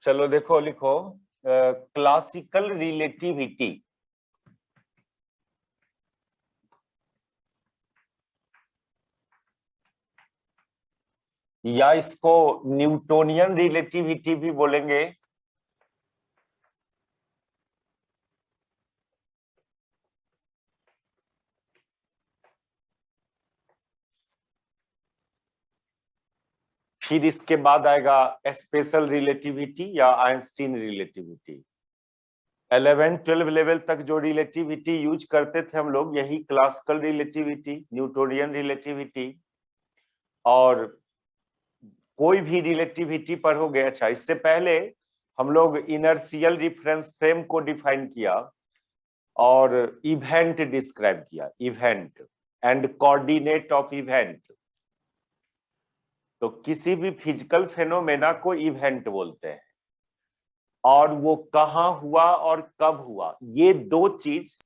चलो देखो, लिखो क्लासिकल रिलेटिविटी। या इसको न्यूटोनियन रिलेटिविटी भी बोलेंगे। फिर इसके बाद आएगा स्पेशल रिलेटिविटी या आइंस्टीन रिलेटिविटी। 11-12 लेवल तक जो रिलेटिविटी यूज करते थे हम लोग, यही क्लासिकल रिलेटिविटी, न्यूटोनियन रिलेटिविटी और कोई भी रिलेटिविटी पर हो गया। अच्छा, इससे पहले हम लोग इनर्शियल रिफरेंस फ्रेम को डिफाइन किया और इवेंट डिस्क्राइब किया, event and coordinate of event. तो किसी भी फिजिकल फेनोमेना को इवेंट बोलते हैं और वो कहाँ हुआ और कब हुआ, ये दो चीज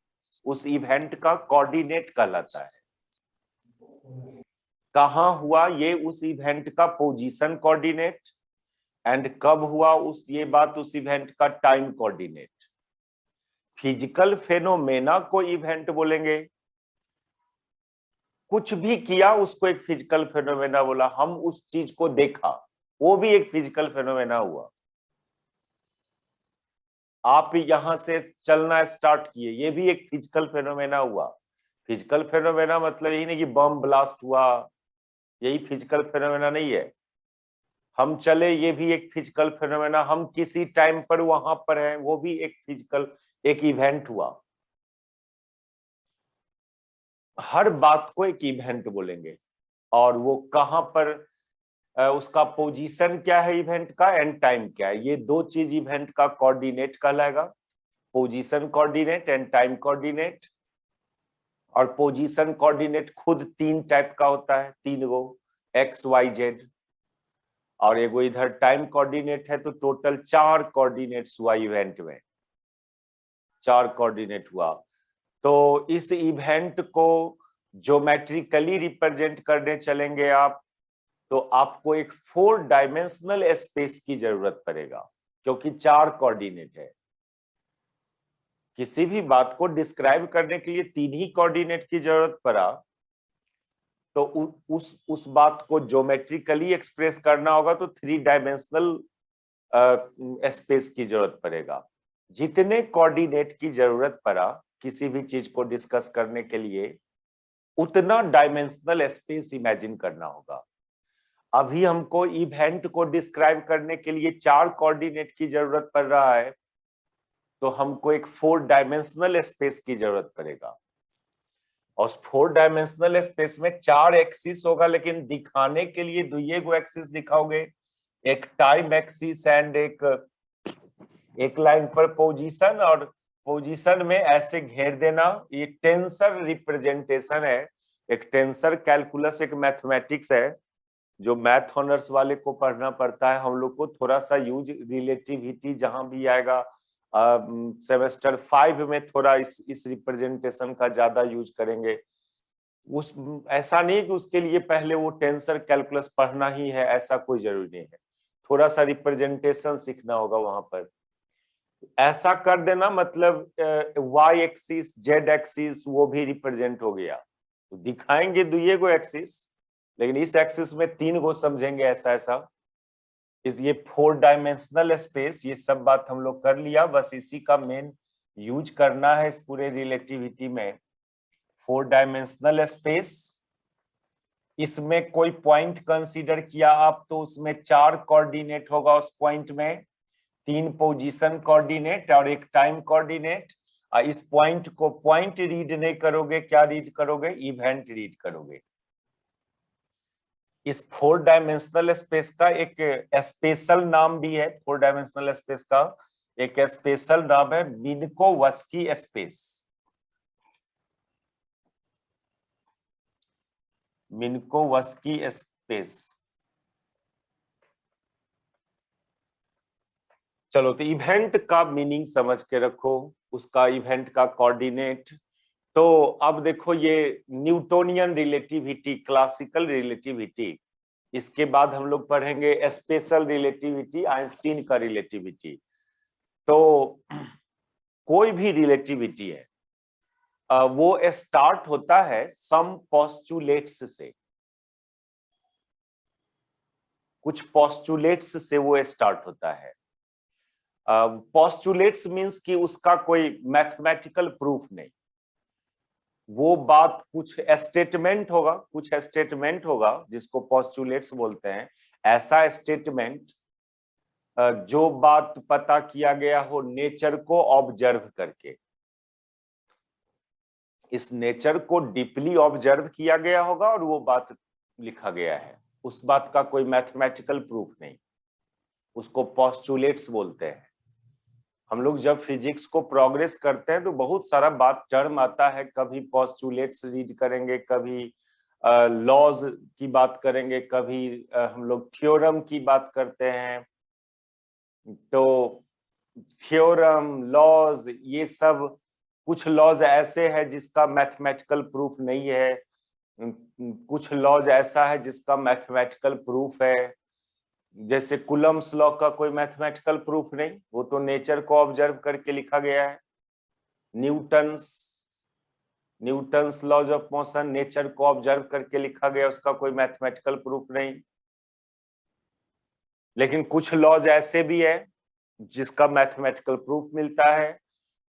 उस इवेंट का कोऑर्डिनेट कहलाता है। कहाँ हुआ ये उस इवेंट का पोजीशन कोऑर्डिनेट, एंड कब हुआ उस ये बात उस इवेंट का टाइम कोऑर्डिनेट। फिजिकल फेनोमेना को इवेंट बोलेंगे, कुछ भी किया उसको एक फिजिकल फेनोमेना बोला। हम उस चीज को देखा, वो भी एक फिजिकल फेनोमेना हुआ। आप यहां से चलना स्टार्ट किए, ये भी एक फिजिकल फेनोमेना हुआ। फिजिकल फेनोमेना मतलब यही नहीं कि बम ब्लास्ट हुआ, यही फिजिकल फेनोमेना नहीं है। हम चले, ये भी एक फिजिकल फेनोमेना। हम किसी टाइम पर वहां पर हैं, वो भी एक फिजिकल, एक इवेंट हुआ। हर बात को एक इवेंट बोलेंगे और वो कहां पर, उसका पोजीशन क्या है इवेंट का, एंड टाइम क्या है, ये दो चीज इवेंट का कोऑर्डिनेट कहलाएगा। Position coordinate and time coordinate. और पोजीशन कोऑर्डिनेट खुद तीन टाइप का होता है, तीन गो, एक्स वाई जेड। और एगो इधर टाइम कोऑर्डिनेट है, तो टोटल 4 कोऑर्डिनेट्स हुआ इवेंट में, 4 कोऑर्डिनेट हुआ। तो इस इवेंट को ज्योमेट्रिकली रिप्रेजेंट करने चलेंगे आप, तो आपको एक 4 डायमेंशनल स्पेस की जरूरत पड़ेगा, क्योंकि 4 कोऑर्डिनेट है। किसी भी बात को डिस्क्राइब करने के लिए 3 ही कोऑर्डिनेट की जरूरत पड़ा, तो उस बात को ज्योमेट्रिकली एक्सप्रेस करना होगा तो 3 डायमेंशनल स्पेस की जरूरत पड़ेगा। जितने कोऑर्डिनेट की जरूरत पड़ा किसी भी चीज को डिस्कस करने के लिए, उतना डायमेंशनल स्पेस इमेजिन करना होगा। अभी हमको इवेंट को डिस्क्राइब करने के लिए 4 कोऑर्डिनेट की जरूरत पड़ रहा है, तो हमको एक 4 डायमेंशनल स्पेस की जरूरत पड़ेगा। और 4 डायमेंशनल स्पेस में 4 एक्सिस होगा, लेकिन दिखाने के लिए 2 एक्सिस दिखाओगे, एक टाइम एक्सिस एंड एक लाइन पर पोजीशन। और पोजीशन में ऐसे घेर देना, ये टेंसर रिप्रेजेंटेशन है। एक टेंसर कैलकुलस एक मैथमेटिक्स है जो मैथ ऑनर्स वाले को पढ़ना पड़ता है। हम लोग को थोड़ा सा यूज रिलेटिविटी जहां भी आएगा, सेमेस्टर 5 में थोड़ा इस रिप्रेजेंटेशन का ज्यादा यूज करेंगे। उस ऐसा नहीं कि उसके लिए पहले वो टेंसर कैलकुलस पढ़ना ही है, ऐसा कोई जरूरी नहीं है। थोड़ा सा रिप्रेजेंटेशन सीखना होगा वहां पर। ऐसा कर देना मतलब वाई एक्सिस जेड एक्सिस वो भी रिप्रेजेंट हो गया। तो दिखाएंगे 2 एक्सिस, लेकिन इस एक्सिस में 3 गो समझेंगे ऐसा ऐसा। ये 4 डायमेंशनल स्पेस, ये सब बात हम लोग कर लिया, बस इसी का मेन यूज करना है इस पूरे रिलेटिविटी में। 4 डायमेंशनल स्पेस, इसमें कोई पॉइंट कंसीडर किया आप तो उसमें 4 कोऑर्डिनेट होगा उस पॉइंट में, 3 पोजीशन कोऑर्डिनेट और एक टाइम कोऑर्डिनेट। इस पॉइंट को पॉइंट रीड नहीं करोगे, क्या रीड करोगे, इवेंट रीड करोगे। इस 4 डायमेंशनल स्पेस का एक स्पेशल नाम भी है। 4 डायमेंशनल स्पेस का एक स्पेशल नाम है मिन्कोवस्की स्पेस। Minkowski space. चलो, तो इवेंट का मीनिंग समझ के रखो, उसका इवेंट का कोऑर्डिनेट। तो अब देखो, ये न्यूटोनियन रिलेटिविटी, क्लासिकल रिलेटिविटी, इसके बाद हम लोग पढ़ेंगे स्पेशल रिलेटिविटी, आइंस्टीन का रिलेटिविटी। तो कोई भी रिलेटिविटी है वो स्टार्ट होता है सम पोस्टुलेट्स से, कुछ पोस्टुलेट्स से वो स्टार्ट होता है। पोस्टुलेट्स मींस कि उसका कोई मैथमेटिकल प्रूफ नहीं, वो बात कुछ स्टेटमेंट होगा, कुछ स्टेटमेंट होगा जिसको पोस्टुलेट्स बोलते हैं। ऐसा स्टेटमेंट जो बात पता किया गया हो नेचर को ऑब्जर्व करके, इस नेचर को डीपली ऑब्जर्व किया गया होगा और वो बात लिखा गया है, उस बात का कोई मैथमेटिकल प्रूफ नहीं, उसको पोस्टुलेट्स बोलते हैं। हम लोग जब फिजिक्स को प्रोग्रेस करते हैं तो बहुत सारा बात टर्म आता है, कभी पोस्टुलेट्स रीड करेंगे, कभी लॉज की बात करेंगे, कभी हम लोग थ्योरम की बात करते हैं। तो थ्योरम, लॉज, ये सब कुछ लॉज ऐसे हैं जिसका मैथमेटिकल प्रूफ नहीं है, कुछ लॉज ऐसा है जिसका मैथमेटिकल प्रूफ है। जैसे कुलम्स लॉ का कोई मैथमेटिकल प्रूफ नहीं, वो तो नेचर को ऑब्जर्व करके लिखा गया है। Newton's laws of motion nature को ऑब्जर्व करके लिखा गया, उसका कोई मैथमेटिकल प्रूफ नहीं। लेकिन कुछ लॉज ऐसे भी है जिसका मैथमेटिकल प्रूफ मिलता है।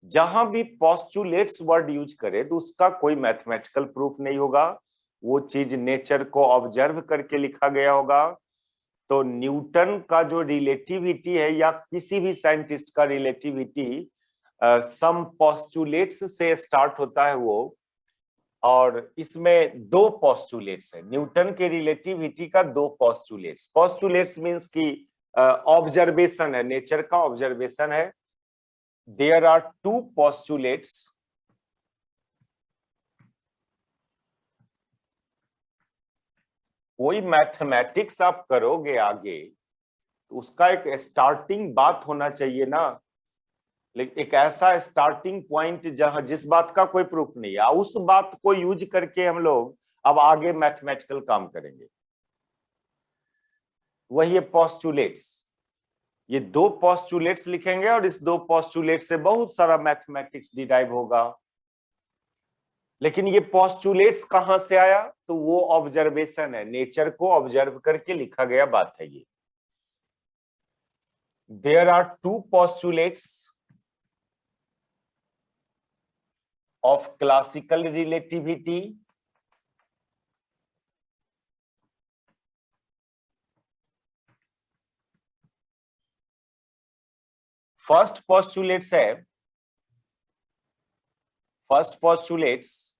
जहां भी पोस्टुलेट्स वर्ड यूज करे तो उसका कोई मैथमेटिकल प्रूफ नहीं होगा, वो चीज नेचर को ऑब्जर्व करके लिखा गया होगा। तो न्यूटन का जो रिलेटिविटी है या किसी भी साइंटिस्ट का रिलेटिविटी सम पोस्टुलेट्स से स्टार्ट होता है वो, और इसमें दो पोस्टुलेट्स है। न्यूटन के रिलेटिविटी का दो पोस्टुलेट्स, पोस्टुलेट्स मींस की ऑब्जर्वेशन है, नेचर का ऑब्जर्वेशन है। देयर आर टू पोस्टुलेट्स कोई मैथमेटिक्स आप करोगे आगे तो उसका एक स्टार्टिंग बात होना चाहिए ना, लेकिन एक ऐसा स्टार्टिंग पॉइंट जहां जिस बात का कोई प्रूफ नहीं है, उस बात को यूज करके हम लोग अब आगे मैथमेटिकल काम करेंगे, वही है पोस्टुलेट्स। ये दो पोस्टुलेट्स लिखेंगे और इस दो पोस्टुलेट से बहुत सारा मैथमेटिक्स डिराइव होगा। लेकिन ये पोस्टुलेट्स कहां से आया, तो वो ऑब्जर्वेशन है, नेचर को ऑब्जर्व करके लिखा गया बात है ये। There are two postulates of classical relativity first postulates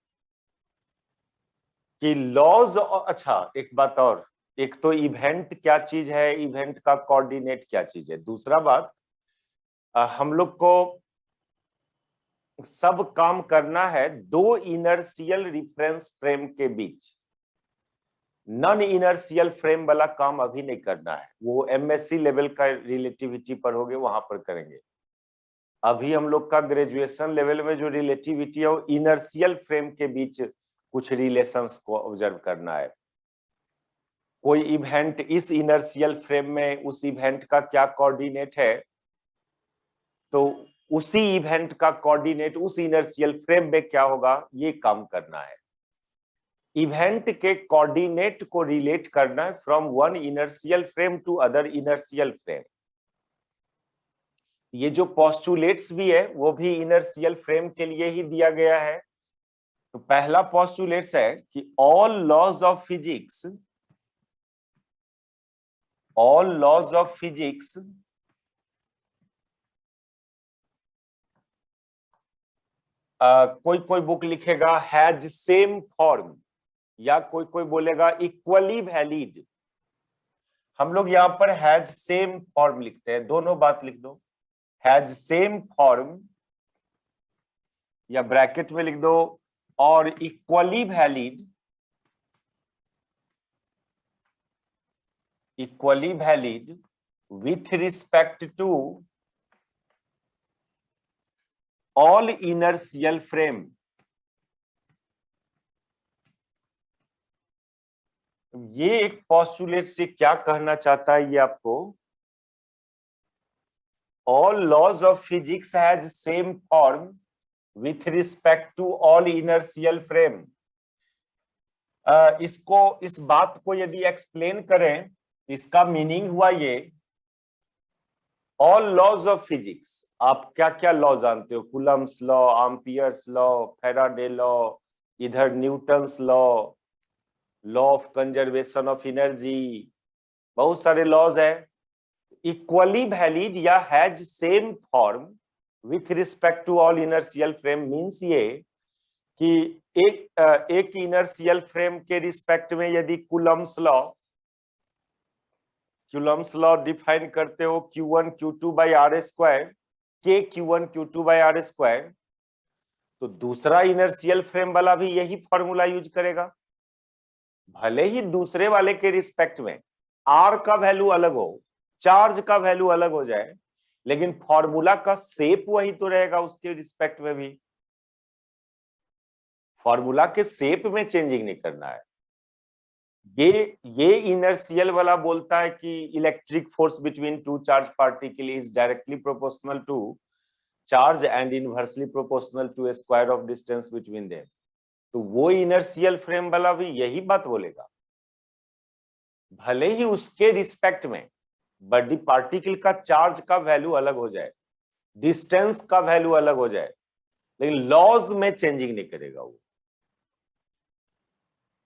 कि लॉज। अच्छा एक बात और, एक तो इवेंट क्या चीज है, इवेंट का कोऑर्डिनेट क्या चीज है। दूसरा बात, हम लोग को सब काम करना है दो इनर्शियल रिफरेंस फ्रेम के बीच, नॉन इनर्शियल फ्रेम वाला काम अभी नहीं करना है, वो एमएससी लेवल का रिलेटिविटी पढ़ोगे वहां पर करेंगे। अभी हम लोग का ग्रेजुएशन लेवल में जो रिलेटिविटी है वो इनर्शियल फ्रेम के बीच कुछ रिलेशंस को ऑब्जर्व करना है। कोई इवेंट इस इनर्शियल फ्रेम में, उस इवेंट का क्या कोऑर्डिनेट है, तो उसी इवेंट का कोऑर्डिनेट उस इनर्शियल फ्रेम में क्या होगा, ये काम करना है। इवेंट के कोऑर्डिनेट को रिलेट करना है from one inertial frame to other inertial frame. ये जो पोस्टुलेट्स भी है वो भी इनर्शियल फ्रेम के लिए ही दिया गया है। तो पहला पोस्टुलेट्स है कि ऑल लॉज ऑफ फिजिक्स कोई कोई बुक लिखेगा हैज सेम फॉर्म, या कोई कोई बोलेगा इक्वली वैलिड। हम लोग यहाँ पर हैज सेम फॉर्म लिखते हैं, दोनों बात लिख दो, हैज सेम फॉर्म या ब्रैकेट में लिख दो, और equally valid with respect to all inertial frame. ये एक पोस्टुलेट से क्या कहना चाहता है ये आपको, all laws of physics has same form with respect to all inertial frame. इसको, इस बात को यदि एक्सप्लेन करें, इसका मीनिंग हुआ ये, ऑल लॉज ऑफ फिजिक्स, आप क्या क्या लॉ जानते हो, Coulomb's law, Ampere's law, Faraday law, इधर Newton's law, law of conservation of energy, बहुत सारे लॉज है, इक्वली वैलिड या has same form with respect to all inertial frame. Means ये कि एक इनर्शियल फ्रेम के रिस्पेक्ट में यदि कूलम्स लॉ डिफाइन करते हो Q1 Q2 by are square, के Q1 Q2 by are square, तो दूसरा इनर्शियल फ्रेम वाला भी यही फॉर्मूला यूज करेगा। भले ही दूसरे वाले के रिस्पेक्ट में आर का वैल्यू अलग हो, चार्ज का वैल्यू अलग हो जाए, लेकिन फॉर्मूला का शेप वही तो रहेगा उसके रिस्पेक्ट में भी। फॉर्मूला के शेप में चेंजिंग नहीं करना है। ये इनर्शियल वाला बोलता है कि electric force between two charge particle is directly proportional to charge and inversely proportional to square of distance between them. तो वो इनर्शियल फ्रेम वाला भी यही बात बोलेगा, भले ही उसके रिस्पेक्ट में बॉडी पार्टिकल का चार्ज का वैल्यू अलग हो जाए, डिस्टेंस का वैल्यू अलग हो जाए, लेकिन लॉज में चेंजिंग नहीं करेगा वो।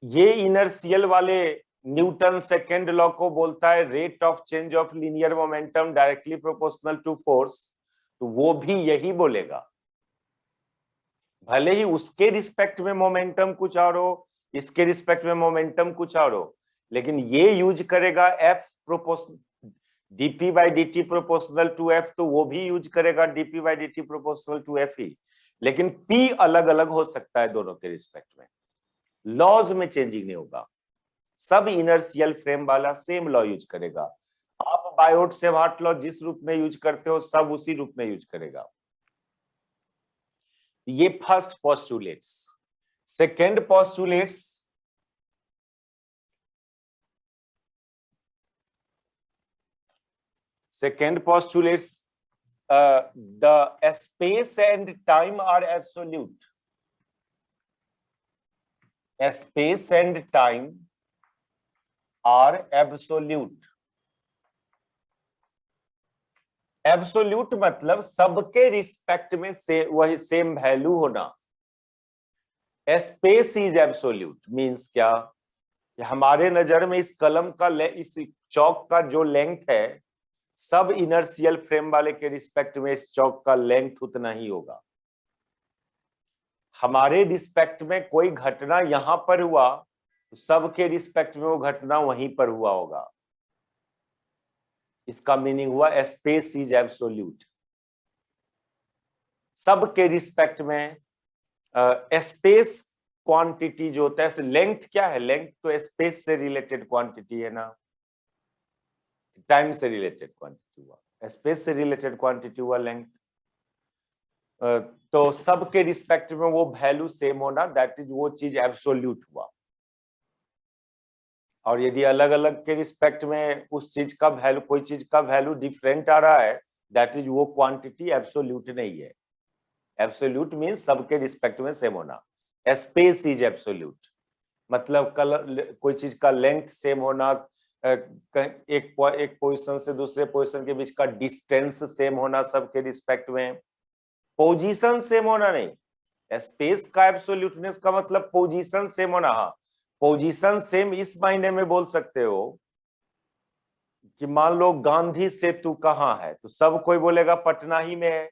ये इनर्शियल वाले न्यूटन सेकेंड लॉ को बोलता है rate of change of linear momentum directly proportional to force, तो वो भी यही बोलेगा, भले ही उसके रिस्पेक्ट में मोमेंटम कुछ और हो, इसके रिस्पेक्ट में मोमेंटम कुछ और हो, लेकिन ये यूज करेगा F proportional dp by dt proportional to f, तो वो भी यूज करेगा dp by dt proportional to f ही, लेकिन p अलग अलग हो सकता है दोनों के रिस्पेक्ट में, लॉज में चेंजिंग नहीं होगा। सब इनर्शियल फ्रेम वाला सेम लॉ यूज करेगा। आप बायोट सेवार्ट लॉ जिस रूप में यूज करते हो सब उसी रूप में यूज करेगा। ये first postulates. Second postulates, the space and time are absolute. Space and time are absolute. Absolute मतलब सबके रिस्पेक्ट में वही सेम वैल्यू होना। स्पेस इज एब्सोल्यूट मींस क्या, हमारे नजर में इस कलम का, इस चौक का जो लेंथ है, सब इनर्शियल फ्रेम वाले के रिस्पेक्ट में इस चौक का लेंथ उतना ही होगा। हमारे रिस्पेक्ट में कोई घटना यहां पर हुआ तो सबके रिस्पेक्ट में वो घटना वहीं पर हुआ होगा। इसका मीनिंग हुआ स्पेस इज एब्सोल्यूट। सबके रिस्पेक्ट में स्पेस क्वांटिटी जो होता है, लेंथ क्या है, लेंथ तो स्पेस से रिलेटेड क्वांटिटी है ना, टाइम से रिलेटेड क्वांटिटी हुआ, स्पेस से रिलेटेड क्वांटिटी हुआ लेंथ। तो सबके रिस्पेक्ट में वो वैल्यू सेम होना, दैट इज वो चीज एब्सोल्यूट हुआ। और यदि अलग अलग के रिस्पेक्ट में उस चीज का वैल्यू, कोई चीज का वैल्यू डिफरेंट आ रहा है, दैट इज वो क्वांटिटी एब्सोल्यूट नहीं है। एब्सोल्यूट मींस सबके रिस्पेक्ट में सेम होना। स्पेस इज एब्सोल्यूट मतलब कोई चीज का लेंथ सेम होना, एक पोजीशन से दूसरे पोजीशन के बीच का डिस्टेंस सेम होना सबके रिस्पेक्ट में। पोजीशन सेम होना नहीं, स्पेस का एब्सोल्यूटनेस का मतलब पोजीशन सेम होना। हाँ, पोजीशन सेम इस मायने में बोल सकते हो कि मान लो गांधी सेतु कहाँ है, तो सब कोई बोलेगा पटना ही में है,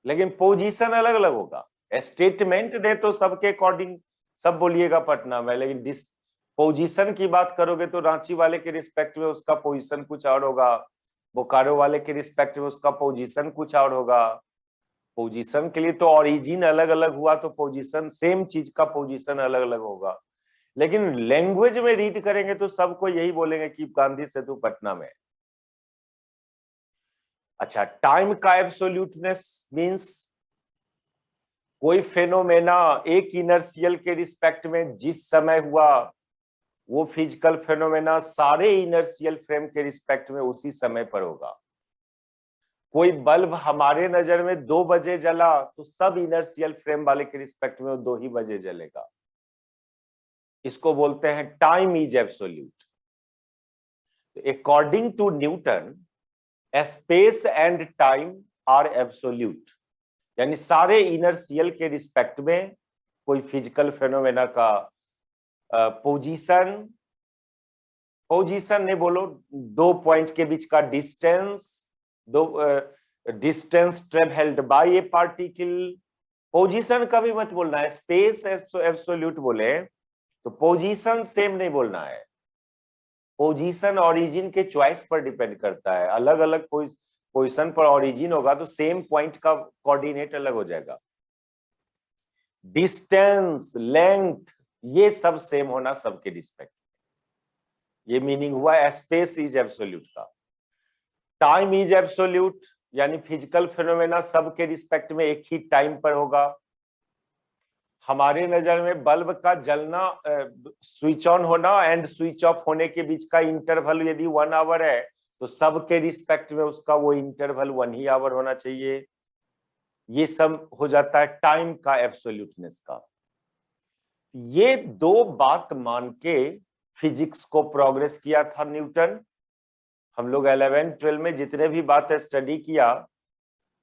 लेकिन पोजीशन अलग अलग होगा। स्टेटमेंट दे तो सबके अकॉर्डिंग सब बोलिएगा पटना में, लेकिन पोजीशन की बात करोगे तो रांची वाले के रिस्पेक्ट में उसका पोजीशन कुछ और होगा, बोकारो वाले के रिस्पेक्ट में उसका पोजीशन कुछ और होगा। पोजीशन के लिए तो ओरिजिन अलग अलग हुआ, तो पोजीशन सेम चीज का पोजीशन अलग अलग होगा, लेकिन लैंग्वेज में रीड करेंगे तो सबको यही बोलेंगे कि गांधी सेतु पटना में। अच्छा, टाइम का एब्सोल्यूटनेस मींस कोई फेनोमेना एक इनर्शियल के रिस्पेक्ट में जिस समय हुआ वो फिजिकल फेनोमेना सारे इनर्शियल फ्रेम के रिस्पेक्ट में उसी समय पर होगा। कोई बल्ब हमारे नजर में 2 बजे जला तो सब इनर्शियल फ्रेम वाले के रिस्पेक्ट में वो 2 ही बजे जलेगा। इसको बोलते हैं time is absolute. According to Newton space and time are absolute, यानी सारे इनर्शियल के रिस्पेक्ट में कोई फिजिकल फेनोमेना का पोजीशन नहीं बोलो, 2 पॉइंट के बीच का डिस्टेंस, डिस्टेंस ट्रेवल्ड बाय ए पार्टिकल, पोजीशन का भी मत बोलना है। स्पेस एब्सोल्यूट बोले तो पोजीशन सेम नहीं बोलना है। पोजीशन ओरिजिन के चॉइस पर डिपेंड करता है। अलग अलग पोजीशन पर ओरिजिन होगा तो सेम पॉइंट का कोऑर्डिनेट अलग हो जाएगा। डिस्टेंस, लेंथ, ये सब सेम होना सबके रिस्पेक्ट। ये मीनिंग हुआ स्पेस इज एब्सोल्यूट का। टाइम इज एब्सोल्यूट, यानी फिजिकल फिनोमेना सबके रिस्पेक्ट में एक ही टाइम पर होगा। हमारे नजर में बल्ब का जलना, स्विच ऑन होना एंड स्विच ऑफ होने के बीच का इंटरवल यदि 1 आवर है तो सबके रिस्पेक्ट में उसका वो इंटरवल 1 ही आवर होना चाहिए। ये सब हो जाता है टाइम का एब्सोल्यूटनेस का। ये 2 बात मान के फिजिक्स को प्रोग्रेस किया था न्यूटन। हम लोग 11-12 में जितने भी बातें स्टडी किया,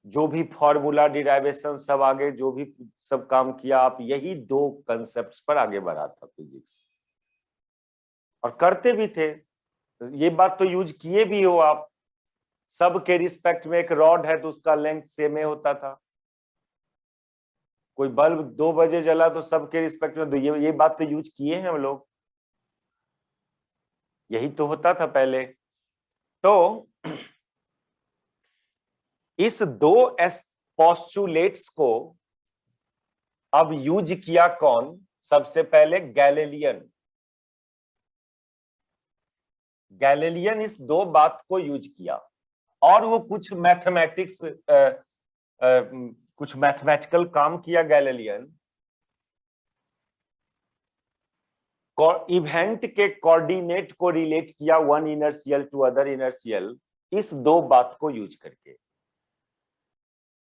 जो भी फॉर्मूला डिराइवेशन सब आगे जो भी सब काम किया, आप यही 2 कंसेप्ट्स पर आगे बढ़ा था फिजिक्स, और करते भी थे। ये बात तो यूज किए भी हो आप। सब के रिस्पेक्ट में एक रॉड है तो उसका लेंथ सेम ही होता था। कोई बल्ब 2 बजे जला तो सबके रिस्पेक्ट में, तो ये बात तो यूज किए हैं हम लोग। यही तो होता था पहले। तो इस 2 पोस्टुलेट्स को अब यूज किया कौन? सबसे पहले गैलीलियन इस 2 बात को यूज किया, और वो कुछ मैथमेटिक्स, कुछ मैथमेटिकल काम किया गैलीलियन। इवेंट के कोऑर्डिनेट को रिलेट किया one inertial to other inertial, इस 2 बात को यूज करके।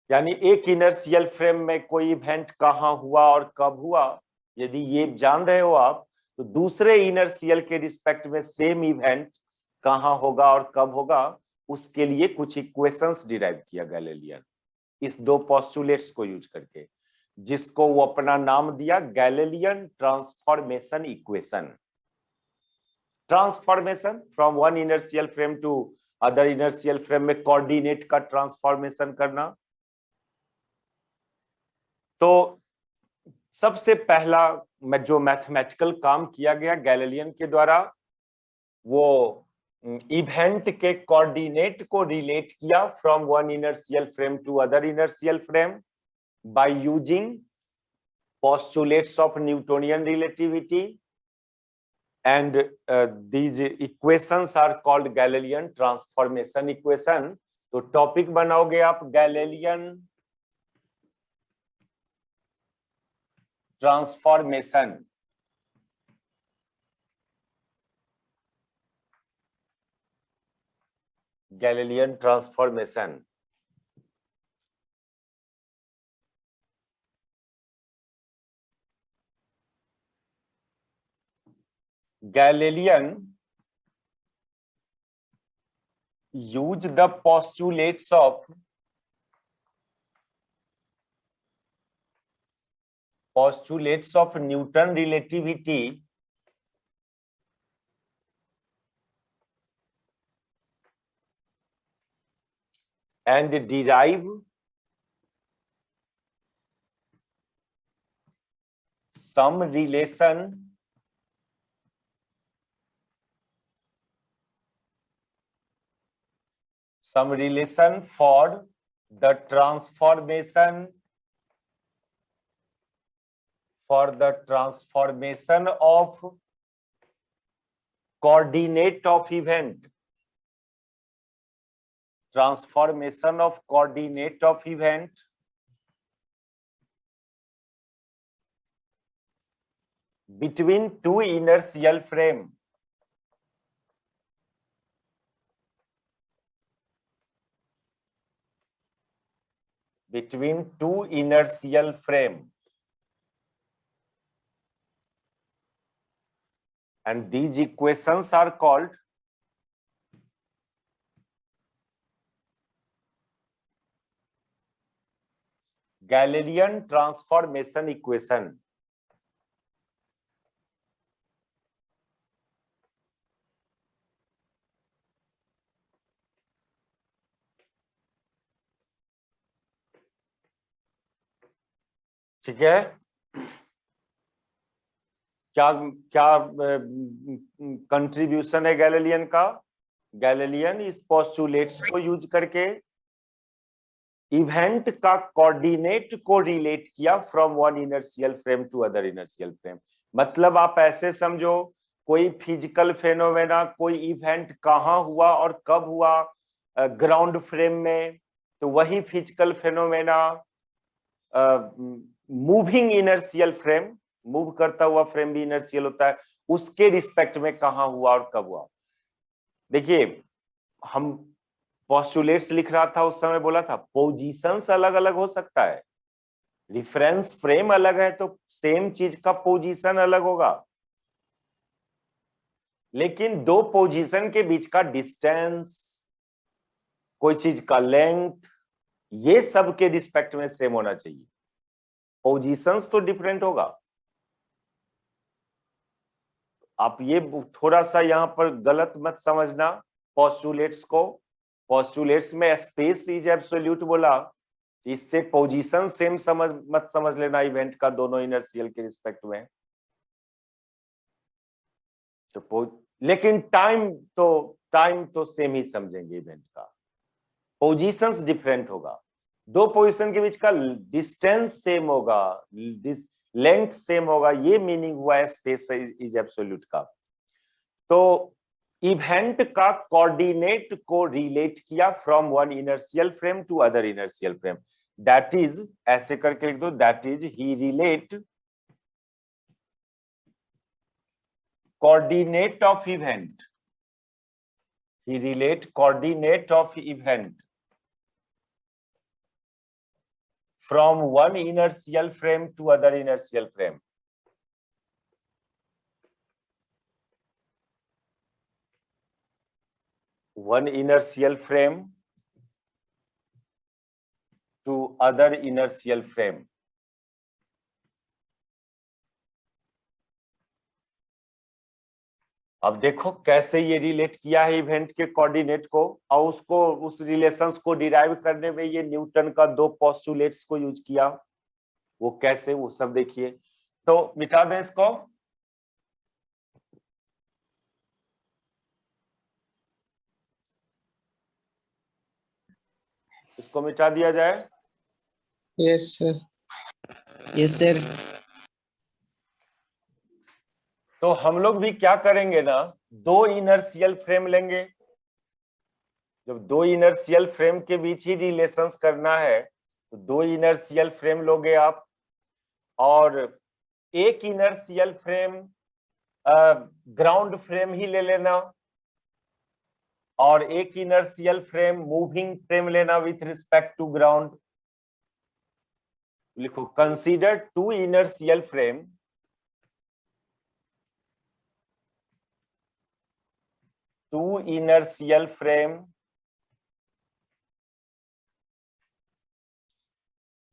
यानी एक इनर्शियल फ्रेम में कोई इवेंट कहां हुआ और कब हुआ, यदि ये जान रहे हो आप, तो दूसरे इनर्शियल के रिस्पेक्ट में सेम इवेंट कहां होगा और कब होगा, उसके लिए कुछ इक्वेशंस डिराइव किया गैलीलियन इस 2 पोस्टुलेट्स को यूज करके, जिसको वो अपना नाम दिया Galilean transformation equation. Transformation from one inertial frame to other inertial frame में कोऑर्डिनेट का ट्रांसफॉर्मेशन करना। तो सबसे पहला जो मैथमेटिकल काम किया गया गैलीलियन के द्वारा, वो इवेंट के कोऑर्डिनेट को रिलेट किया from one inertial frame to other inertial frame by using postulates of Newtonian relativity, and these equations are called Galilean transformation equation। तो टॉपिक बनाओगे आप Galilean transformation. Galilean transformation Galilean use the postulates of Newton relativity and derive some relation for the transformation of coordinate of event, transformation of coordinate of event between 2 inertial frame between two inertial frame, and these equations are called Galilean transformation equation. ठीक है, क्या क्या contribution है Galilean का? Galilean इस postulates को use करके event का कोऑर्डिनेट को रिलेट किया from one inertial frame to other inertial frame. मतलब आप ऐसे समझो, कोई फिजिकल फेनोमेना, कोई इवेंट कहाँ हुआ और कब हुआ, ग्राउंड फ्रेम में, तो वही physical phenomena moving inertial frame, move करता हुआ फ्रेम भी इनर्शियल होता है, उसके रिस्पेक्ट में कहाँ हुआ और कब हुआ। देखिए, हम पोस्टुलेट्स लिख रहा था उस समय बोला था पोजीशंस अलग अलग हो सकता है, रिफरेंस फ्रेम अलग है तो सेम चीज का पोजीशन अलग होगा, लेकिन दो पोजीशन के बीच का डिस्टेंस, कोई चीज का लेंथ, ये सब के रिस्पेक्ट में सेम होना चाहिए। पोजीशंस तो डिफरेंट होगा। आप ये थोड़ा सा यहां पर गलत मत समझना पोस्टुलेट्स को। पोस्टुलेट्स में स्पेस इज एब्सोल्यूट बोला, इससे पोजीशन सेम मत समझ लेना इवेंट का दोनों इनर्शियल के रिस्पेक्ट में। तो लेकिन टाइम तो सेम ही समझेंगे इवेंट का, पोजीशंस डिफरेंट होगा, दो पोजीशन के बीच का डिस्टेंस सेम होगा, लेंथ सेम होगा, ये मीनिंग हुआ है स्पेस इज एब्सोल्यूट का। तो इवेंट का कोऑर्डिनेट को रिलेट किया from one inertial frame to other inertial frame, that is, ऐसे करके लिख दो, दैट इज ही relate coordinate of event, he relate coordinate of event from one inertial frame to other inertial frame. One inertial frame to other inertial frame. अब देखो कैसे ये relate किया है इवेंट के कोऑर्डिनेट को, और उसको, उस रिलेशंस को डिराइव करने में ये न्यूटन का दो पोस्टुलेट्स को यूज किया, वो कैसे, वो सब देखिए। तो मिटा दें इसको, इसको मिटा दिया जाए। Yes sir. Yes sir. तो हम लोग भी क्या करेंगे ना, दो इनर्शियल फ्रेम लेंगे। जब दो इनर्शियल फ्रेम के बीच ही रिलेशंस करना है तो दो इनर्शियल फ्रेम लोगे आप, और एक इनर्शियल फ्रेम ग्राउंड फ्रेम ही ले लेना, और एक इनर्शियल फ्रेम मूविंग फ्रेम लेना विथ रिस्पेक्ट टू ग्राउंड। लिखो, consider two inertial frame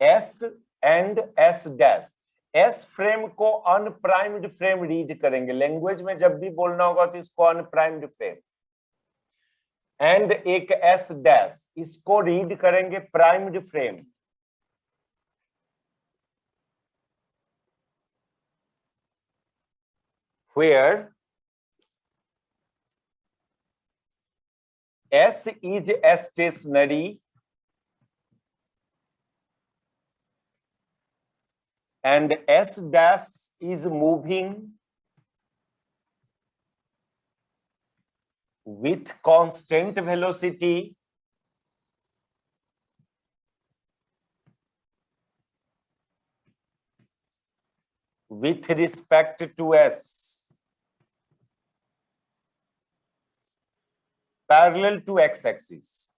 S and S dash. S frame को अनप्राइम्ड फ्रेम रीड करेंगे, लैंग्वेज में जब भी बोलना होगा तो इसको अनप्राइम्ड फ्रेम, एंड एक S डैश, इसको रीड करेंगे primed frame. Where S is stationary and S dash is moving with constant velocity with respect to S, parallel to x-axis.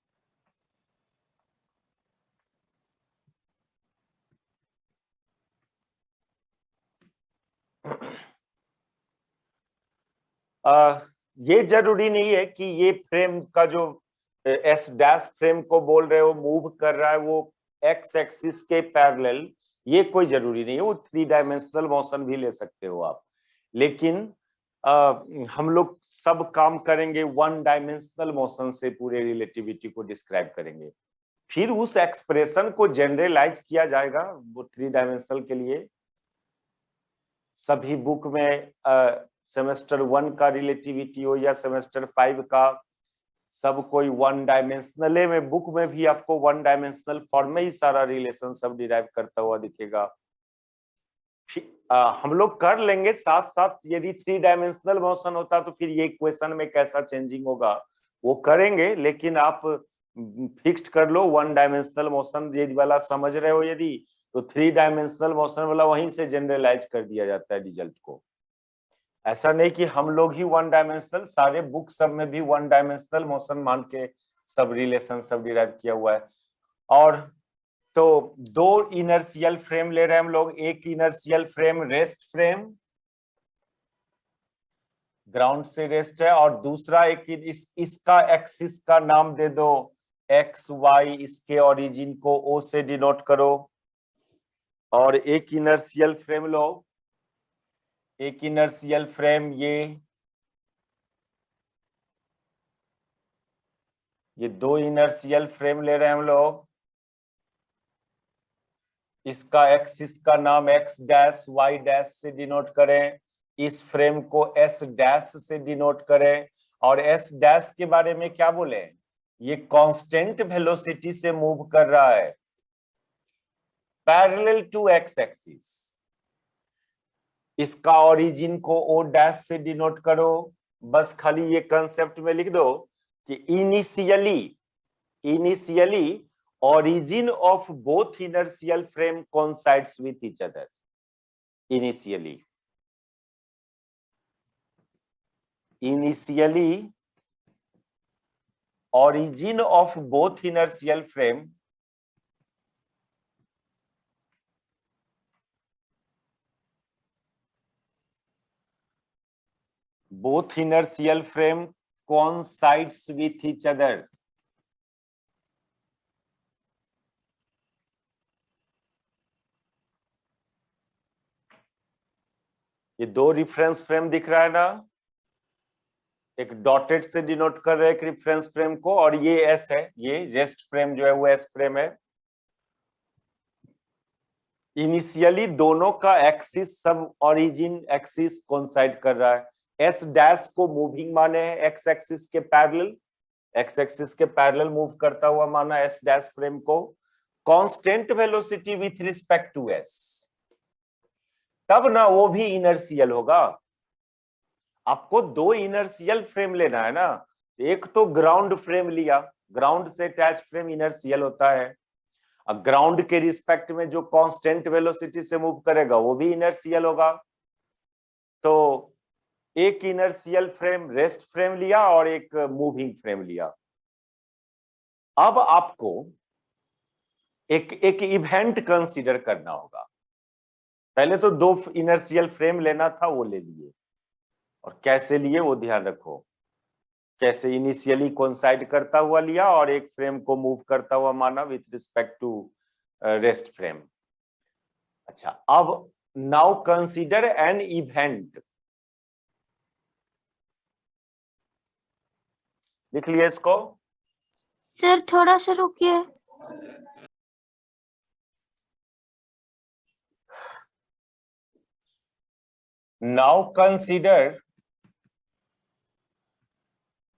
ये जरूरी नहीं है कि ये फ्रेम का जो एस डैश फ्रेम को बोल रहे हो मूव कर रहा है वो एक्स एक्सिस के पैरेलल, ये कोई जरूरी नहीं है, वो 3 डायमेंशनल मोशन भी ले सकते हो आप। लेकिन हम लोग सब काम करेंगे 1 डायमेंशनल मोशन से, पूरे रिलेटिविटी को डिस्क्राइब करेंगे, फिर उस एक्सप्रेशन को जनरलाइज किया जाएगा वो 3 डायमेंशनल के लिए। सभी बुक में सेमेस्टर 1 का रिलेटिविटी हो या सेमेस्टर 5 का, सब कोई 1 डायमेंशनल में, बुक में भी आपको 1 डायमेंशनल फॉर्म में ही सारा रिलेशन सब डिराइव करता हुआ दिखेगा। हम लोग कर लेंगे साथ साथ, यदि 3 डायमेंशनल मोशन होता तो फिर ये इक्वेशन में कैसा चेंजिंग होगा वो करेंगे, लेकिन आप फिक्स्ड कर लो 1 डायमेंशनल मोशन यदि वाला समझ रहे हो, यदि तो 3 डायमेंशनल मोशन वाला वहीं से जनरलाइज कर दिया जाता है रिजल्ट को। ऐसा नहीं कि हम लोग ही 1 डायमेंशनल, सारे बुक सब में भी 1 डायमेंशनल मोशन मान के सब रिलेशन सब डिराइव किया हुआ है। और तो 2 इनर्शियल फ्रेम ले रहे हैं हम लोग, एक inertial frame rest frame, ground से रेस्ट है, और दूसरा एक इसका एक्सिस का नाम दे दो एक्स वाई, इसके ओरिजिन को ओ से डिनोट करो। और एक इनर्शियल फ्रेम लो, एक इनर्शियल फ्रेम ये 2 इनर्शियल फ्रेम ले रहे हैं हम लोग, इसका एक्सिस का नाम एक्स डैश वाई डैश से डिनोट करें, इस फ्रेम को एस डैश से डिनोट करें। और एस डैश के बारे में क्या बोले, ये कांस्टेंट वेलोसिटी से मूव कर रहा है पैरेलल टू एक्स एक्सिस। इसका ओरिजिन को ओ डैश से डिनोट करो। बस खाली ये कंसेप्ट में लिख दो कि initially origin of both inertial frame coincides with each other initially origin of both inertial frame coincides with each other। ये 2 रिफरेंस फ्रेम दिख रहा है ना, एक डॉटेड से डिनोट कर रहे हैं एक रिफरेंस फ्रेम को, और ये एस है, ये रेस्ट फ्रेम जो है वो एस फ्रेम है। इनिशियली दोनों का एक्सिस सब ओरिजिन एक्सिस कोइंसाइड कर रहा है। एस डैश को मूविंग माने हैं एक्स एक्सिस के पैरेलल, एक्स एक्सिस के पैरेलल मूव करता हुआ माना एस डैश फ्रेम को, constant velocity with respect to S, तब ना वो भी इनर्शियल होगा। आपको 2 इनर्शियल फ्रेम लेना है ना, एक तो ग्राउंड फ्रेम लिया, ग्राउंड से अटैच फ्रेम इनर्शियल होता है, अब ग्राउंड के रिस्पेक्ट में जो कांस्टेंट वेलोसिटी से मूव करेगा वो भी इनर्शियल होगा। तो एक इनर्शियल फ्रेम रेस्ट फ्रेम लिया और एक मूविंग फ्रेम लिया। अब आपको एक इवेंट कंसीडर करना होगा। पहले तो 2 इनर्शियल फ्रेम लेना था वो ले लिए, और कैसे लिए वो ध्यान रखो, कैसे इनिशियली कोइंसाइड करता हुआ लिया और एक फ्रेम को मूव करता हुआ माना with respect to rest frame. अच्छा, अब नाउ कंसीडर एन इवेंट, लिख लिया इसको सर, थोड़ा सा रुकिए। Now consider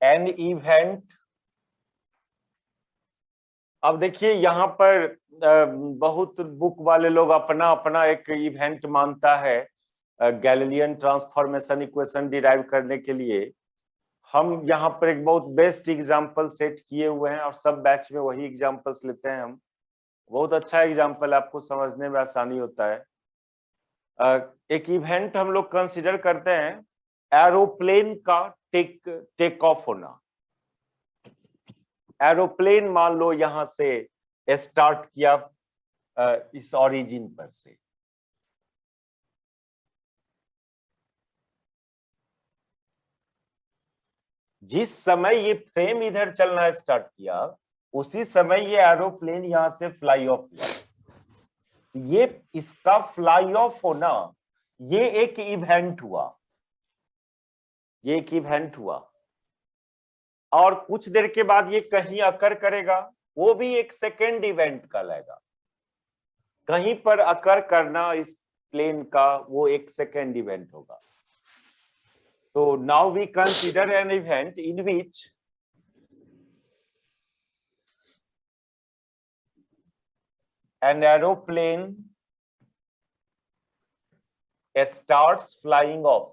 an event. अब देखिए यहाँ पर बहुत बुक वाले लोग अपना अपना एक इवेंट मानता है गैलीलियन ट्रांसफॉर्मेशन इक्वेशन डिराइव करने के लिए। हम यहाँ पर एक बहुत बेस्ट एग्जांपल सेट किए हुए हैं और सब बैच में वही एग्जांपल्स लेते हैं हम। बहुत अच्छा एग्जांपल, आपको समझने में आसानी होता है। एक इवेंट हम लोग कंसीडर करते हैं एरोप्लेन का टेक ऑफ होना। एरोप्लेन मान लो यहां से स्टार्ट किया इस ओरिजिन पर से, जिस समय ये फ्रेम इधर चलना स्टार्ट किया उसी समय ये एरोप्लेन यहां से फ्लाई ऑफ हुआ। ये इसका फ्लाई ऑफ होना ये एक इवेंट हुआ, ये एक इवेंट हुआ, और कुछ देर के बाद ये कहीं अकर करेगा, वो भी एक सेकेंड इवेंट कहलाएगा। कहीं पर अकर करना इस प्लेन का वो एक सेकेंड इवेंट होगा। तो now we consider an event in which an aeroplane starts flying off.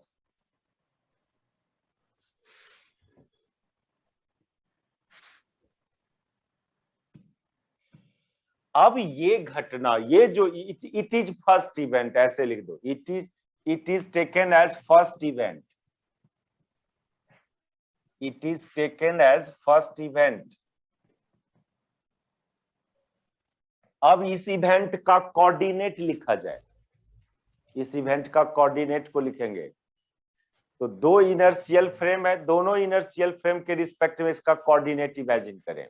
अब ये घटना, ये जो इट इज फर्स्ट इवेंट, ऐसे लिख दो, it is taken as first event, it is taken as first event. अब इस इवेंट का कोऑर्डिनेट लिखा जाए, इस इवेंट का कोऑर्डिनेट को लिखेंगे। तो दो इनर्शियल फ्रेम है, दोनों इनर्शियल फ्रेम के रिस्पेक्ट में इसका कोऑर्डिनेट इमेजिन करें।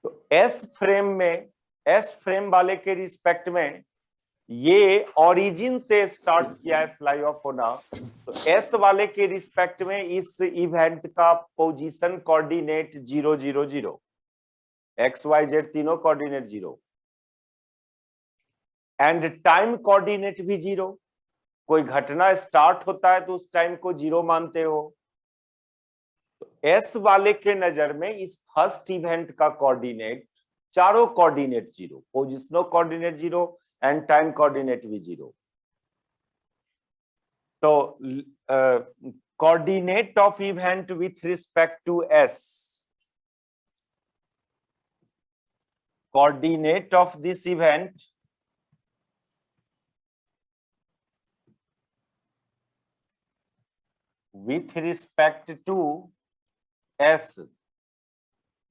तो एस फ्रेम में, एस फ्रेम वाले के रिस्पेक्ट में ये ओरिजिन से स्टार्ट किया है फ्लाई ऑफ होना, तो एस वाले के रिस्पेक्ट में इस इवेंट का position coordinate 0 0 0, X Y Z तीनों कोऑर्डिनेट 0, एंड टाइम कोऑर्डिनेट भी 0। कोई घटना स्टार्ट होता है तो उस टाइम को 0 मानते हो। तो एस वाले के नजर में इस फर्स्ट इवेंट का कोऑर्डिनेट, चारों coordinate 0, positional coordinate 0 and time coordinate भी 0। तो coordinate of event with respect to S, coordinate of this event with respect to S,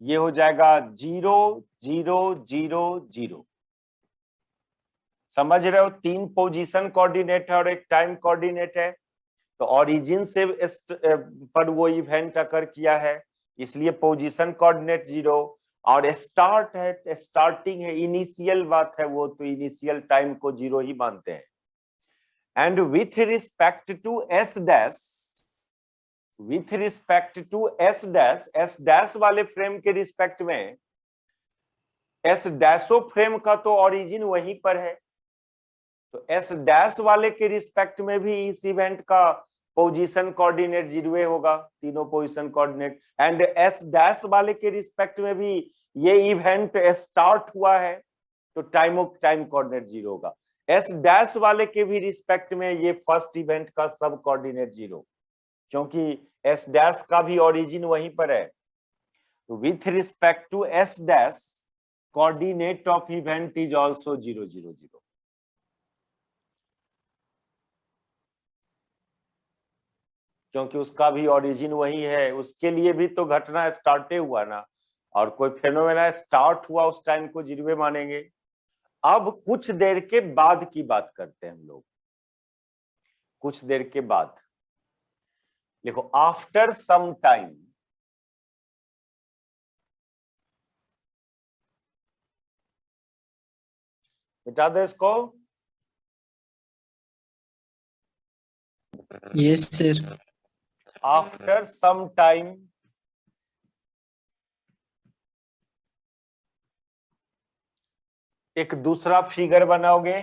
ये हो जाएगा 0 0 0 0। समझ रहे हो, 3 पोजीशन कोऑर्डिनेट है और एक टाइम कोऑर्डिनेट है। तो ओरिजिन से पर वो इवेंट अकर किया है, इसलिए पोजीशन कोऑर्डिनेट 0, और स्टार्ट है, स्टार्टिंग है, इनिशियल बात है, वो तो इनिशियल टाइम को 0 ही मानते हैं। And with respect to S dash, with respect to S dash, S dash वाले फ्रेम के रिस्पेक्ट में, एस डैशो फ्रेम का तो ओरिजिन वहीं पर है, तो एस डैश वाले के रिस्पेक्ट में भी इस इवेंट का पोजीशन कोऑर्डिनेट 0 होगा, तीनों position coordinate. And S dash वाले के रिस्पेक्ट में भी ये इवेंट स्टार्ट हुआ है तो टाइम कोऑर्डिनेट 0 होगा। एस डैश वाले के भी रिस्पेक्ट में ये फर्स्ट इवेंट का सब कोऑर्डिनेट 0, क्योंकि एस डैश का भी ओरिजिन वहीं पर है। तो with respect to S dash, coordinate of event is also 0 0 0, क्योंकि उसका भी ओरिजिन वही है, उसके लिए भी तो घटना स्टार्टे हुआ ना, और कोई फेनोमेना स्टार्ट हुआ उस टाइम को 0 मानेंगे। अब कुछ देर के बाद की बात करते हैं हम लोग, कुछ देर के बाद देखो, आफ्टर सम टाइम, मिटा दो इसको। Yes sir. After some time, एक दूसरा फिगर बनाओगे,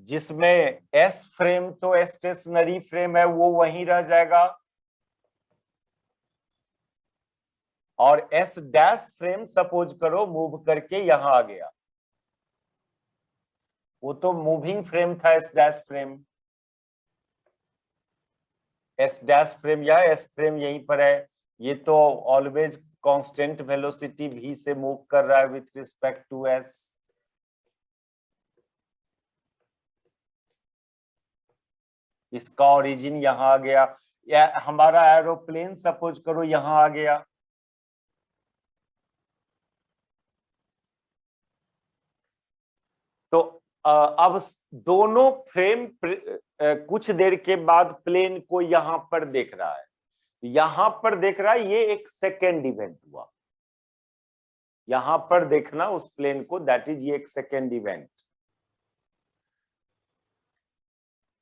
जिसमें एस फ्रेम तो स्टेशनरी फ्रेम है, वो वहीं रह जाएगा, और एस डैश फ्रेम सपोज करो मूव करके यहां आ गया, वो तो मूविंग फ्रेम था S dash frame, S dash frame या एस फ्रेम यहीं पर है, ये तो ऑलवेज कांस्टेंट वेलोसिटी v से मूव कर रहा है विथ रिस्पेक्ट टू एस। इसका ओरिजिन यहां आ गया, या हमारा एरोप्लेन सपोज करो यहां आ गया, तो अब दोनों फ्रेम कुछ देर के बाद प्लेन को यहां पर देख रहा है, यहां पर देख रहा है, ये एक सेकेंड इवेंट हुआ, यहां पर देखना उस प्लेन को, दैट इज ये एक सेकेंड इवेंट।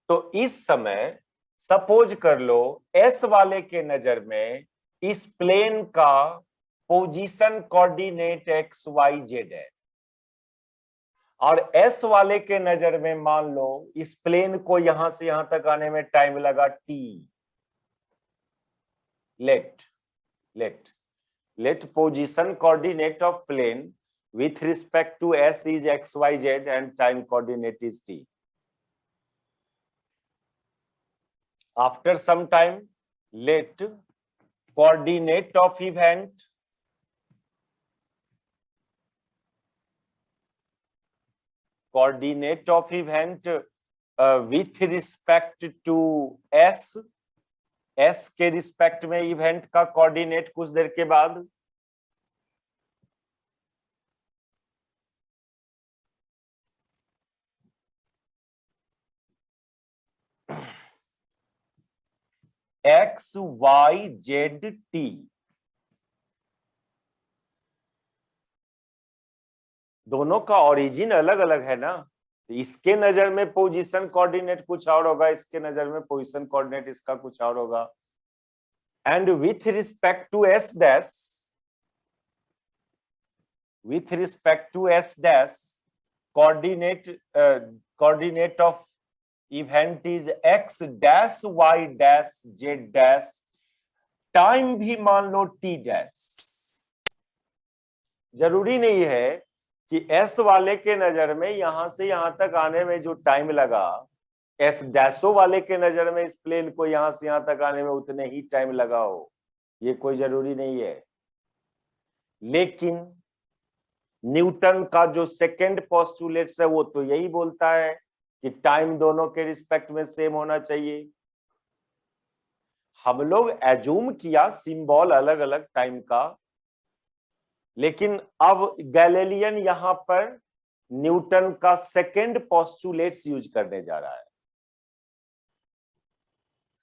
तो इस समय सपोज कर लो एस वाले के नजर में इस प्लेन का position coordinate X Y Z है, और एस वाले के नजर में मान लो इस प्लेन को यहां से यहां तक आने में टाइम लगा T. let position coordinate of plane with respect to s is x y z and time coordinate is t. After some time, let coordinate of event with respect to s के respect में event का coordinate कुछ देर के बाद x Y Z T. दोनों का origin अलग अलग है ना, इसके नजर में पोजीशन कोऑर्डिनेट कुछ और होगा, इसके नजर में पोजीशन कोऑर्डिनेट इसका कुछ और होगा। And with respect to S dash coordinate of event is x dash y dash z dash, time भी मान लो t डैश। जरूरी नहीं है कि एस वाले के नजर में यहां से यहां तक आने में जो टाइम लगा, एस डैशो वाले के नजर में इस प्लेन को यहां से यहां तक आने में उतने ही टाइम लगा हो, ये कोई जरूरी नहीं है। लेकिन न्यूटन का जो सेकंड पोस्टुलेट्स है वो तो यही बोलता है कि टाइम दोनों के रिस्पेक्ट में सेम होना चाहिए। हम लोग एज्यूम किया सिंबल अलग अलग टाइम का, लेकिन अब गैलीलियन यहां पर न्यूटन का सेकंड पोस्टुलेट्स यूज करने जा रहा है,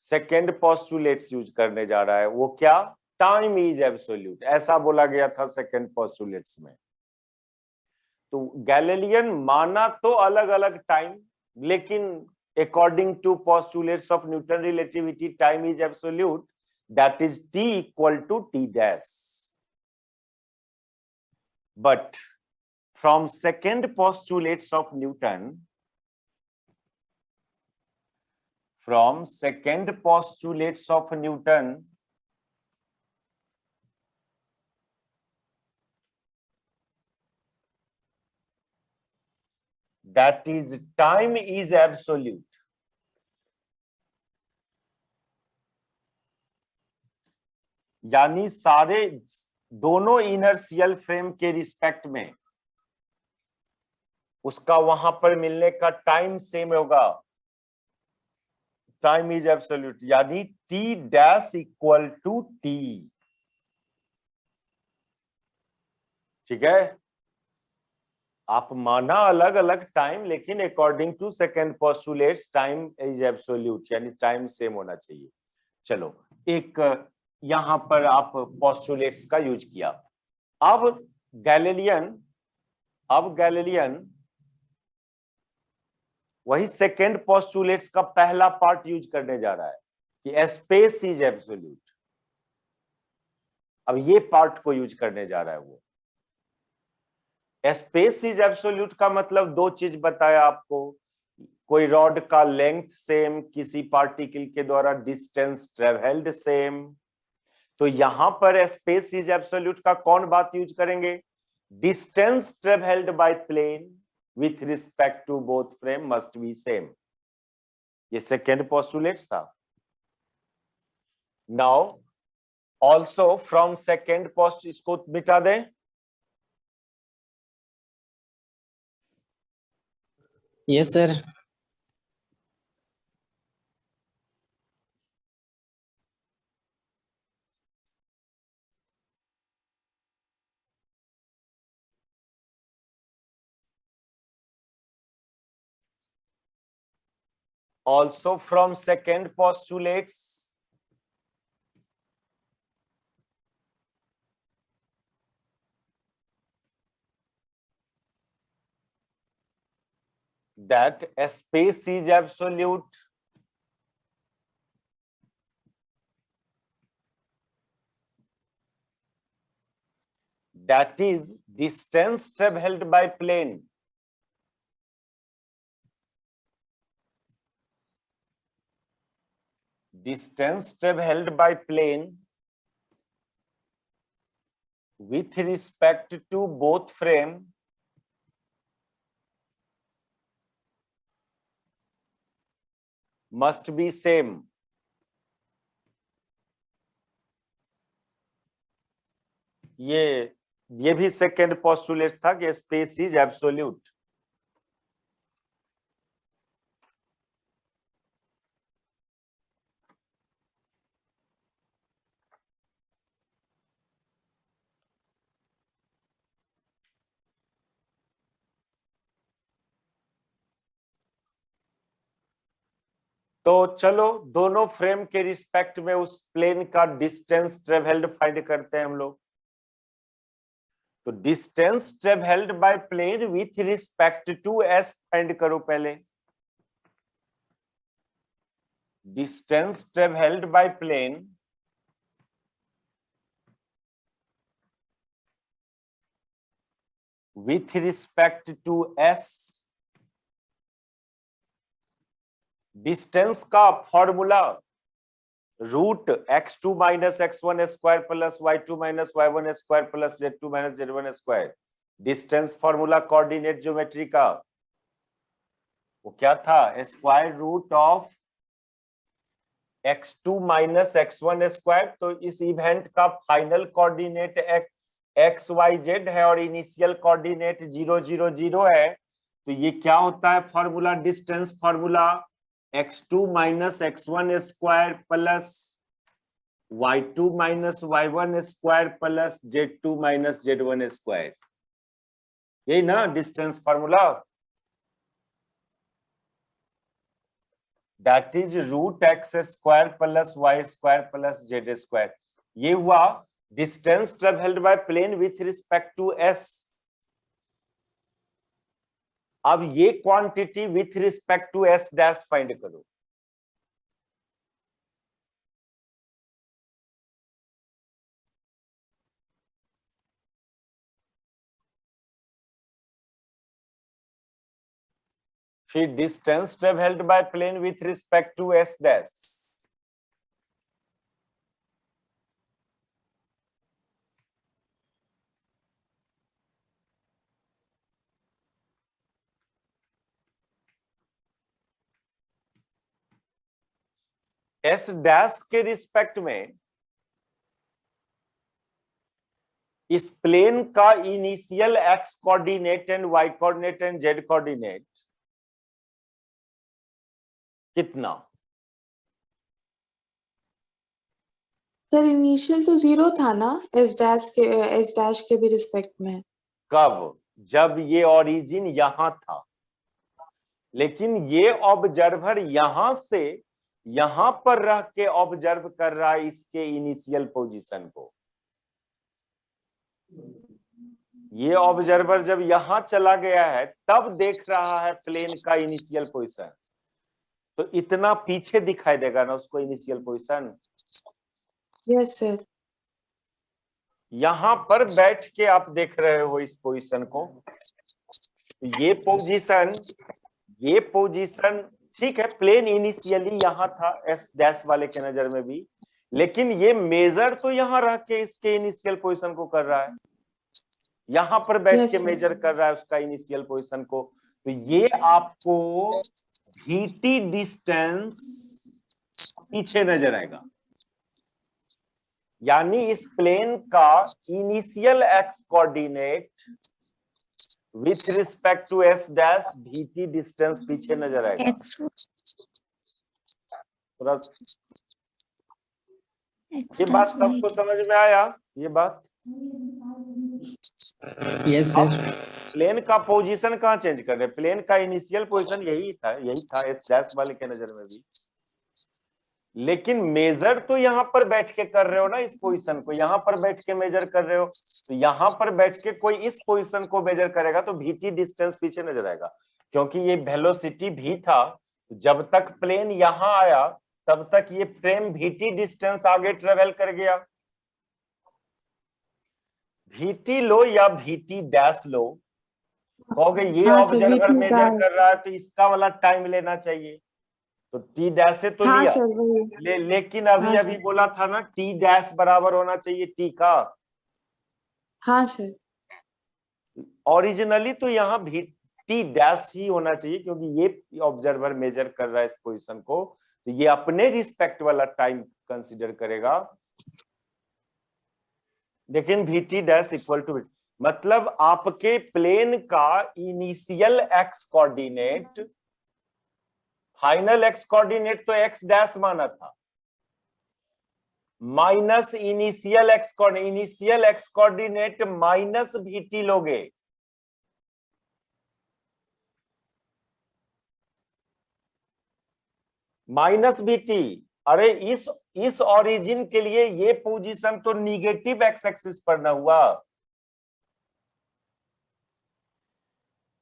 सेकंड पोस्टुलेट्स यूज करने जा रहा है। वो क्या? टाइम इज एब्सोल्यूट, ऐसा बोला गया था सेकंड पोस्टुलेट्स में। तो गैलीलियन माना तो अलग अलग टाइम, लेकिन according to postulates of Newton relativity, time is absolute, that is t equal to t dash. But from second postulates of Newton, that is time is absolute. यानी सारे दोनों इनर्शियल फ्रेम के respect में उसका वहां पर मिलने का टाइम सेम होगा, टाइम इज एब्सोल्यूट, यानी T dash equal to T. ठीक है, आप माना अलग अलग टाइम, लेकिन according to second postulates time is absolute, यानी टाइम सेम होना चाहिए। चलो, एक यहां पर आप पोस्टुलेट्स का यूज किया। अब गैलीलियन वही सेकंड पोस्टुलेट्स का पहला पार्ट यूज करने जा रहा है कि स्पेस इज एब्सोल्यूट। अब ये पार्ट को यूज करने जा रहा है वो। स्पेस इज एब्सोल्यूट का मतलब दो चीज बताया आपको, कोई रॉड का लेंथ सेम, किसी पार्टिकल के द्वारा डिस्टेंस ट्रेवल्ड सेम। तो यहां पर स्पेस इज एब्सोल्यूट का कौन बात यूज करेंगे? Distance travelled by plane with respect to both frame must be same. ये second postulate था। Now also from second post इसको मिटा दें। Yes sir। also from second postulates that a space is absolute, that is distance traveled by plane with respect to both frame must be same. ये भी second postulate था कि space is absolute. तो चलो दोनों फ्रेम के respect में उस प्लेन का डिस्टेंस ट्रेवल्ड फाइंड करते हैं हम लोग। तो distance travelled by plane with respect to S find करो पहले। Distance travelled by plane with respect to S. Distance का formula root x2 minus x1 square plus y2 minus y1 square plus z2 minus z1 square. Distance formula coordinate geometry का वो क्या था? Square root of x2 minus x1 square. तो इस event का final coordinate x y z है और initial coordinate 0 0 0 है। तो ये क्या होता है formula? Distance formula x2 minus x1 square plus y2 minus y1 square plus z2 minus z1 square. यही ना distance formula? That is root x square plus y square plus z square. ये हुआ distance travelled by plane with respect to s। अब ये quantity with respect to s dash find करो। फिर distance travelled by plane with respect to s dash. s dash के respect में इस plane का initial x coordinate and y coordinate and z coordinate कितना? Sir initial तो 0 था ना एस डैश के भी रिस्पेक्ट में। कब? जब ये ओरिजिन यहां था, लेकिन ये ऑब्जर्वर यहां से यहां पर रह के ऑब्जर्व कर रहा है इसके इनिशियल पोजीशन को। ये ऑब्जर्वर जब यहां चला गया है तब देख रहा है प्लेन का इनिशियल पोजीशन। तो इतना पीछे दिखाई देगा ना उसको इनिशियल पोजीशन। Yes sir. यहां पर बैठ के आप देख रहे हो इस पोजीशन को। ये पोजीशन ठीक है, प्लेन इनिशियली यहां था एस डैश वाले के नजर में भी, लेकिन ये मेजर तो यहां रह के इसके इनिशियल पोजीशन को कर रहा है। यहां पर बैठ Yes, के sir. मेजर कर रहा है उसका इनिशियल पोजीशन को। तो ये आपको VT डिस्टेंस पीछे नजर आएगा। यानी इस प्लेन का initial x coordinate with respect to s dash VT distance पीछे नजर आएगा। थोड़ा ये बात सबको समझ में आया? ये बात यस अब सर। प्लेन का पोजीशन कहाँ चेंज कर रहे हैं? प्लेन का इनिशियल पोजीशन यही था एस डैश वाले के नजर में भी, लेकिन मेजर तो यहां पर बैठ के कर रहे हो ना, इस पोजीशन को यहां पर बैठ के मेजर कर रहे हो, तो यहां पर बैठ के कोई इस पोजीशन को मेजर करेगा तो vt डिस्टेंस पीछे नजर आएगा, क्योंकि ये वेलोसिटी v था, जब तक प्लेन यहां आया तब तक ये फ्रेम vt डिस्टेंस आगे ट्रेवल कर गया। vt लो या vt डैश लो, कहोगे ये हाँ सर, ऑब्जर्वर VT मेजर कर रहा है तो इसका वाला टाइम लेना चाहिए, तो t डैश से तो हाँ लिया, सर वही। लेकिन अभी हाँ अभी सर। बोला था ना t डैश बराबर होना चाहिए t का, हाँ सर। ओरिजिनली तो यहाँ भी t डैश ही होना चाहिए, क्योंकि ये ऑब्जर्वर मेजर कर रहा है इस पोजीशन को, तो ये अपने रिस्पेक्ट वाला टाइम कंसीडर करेगा। लेकिन vt डैश इक्वल टू, मतलब आपके प्लेन का initial X coordinate, final x coordinate तो एक्स डैश माना था, minus initial X coordinate minus vt लोगे, माइनस vt। अरे इस ओरिजिन के लिए ये पोजीशन तो निगेटिव एक्स एक्सिस पर ना हुआ,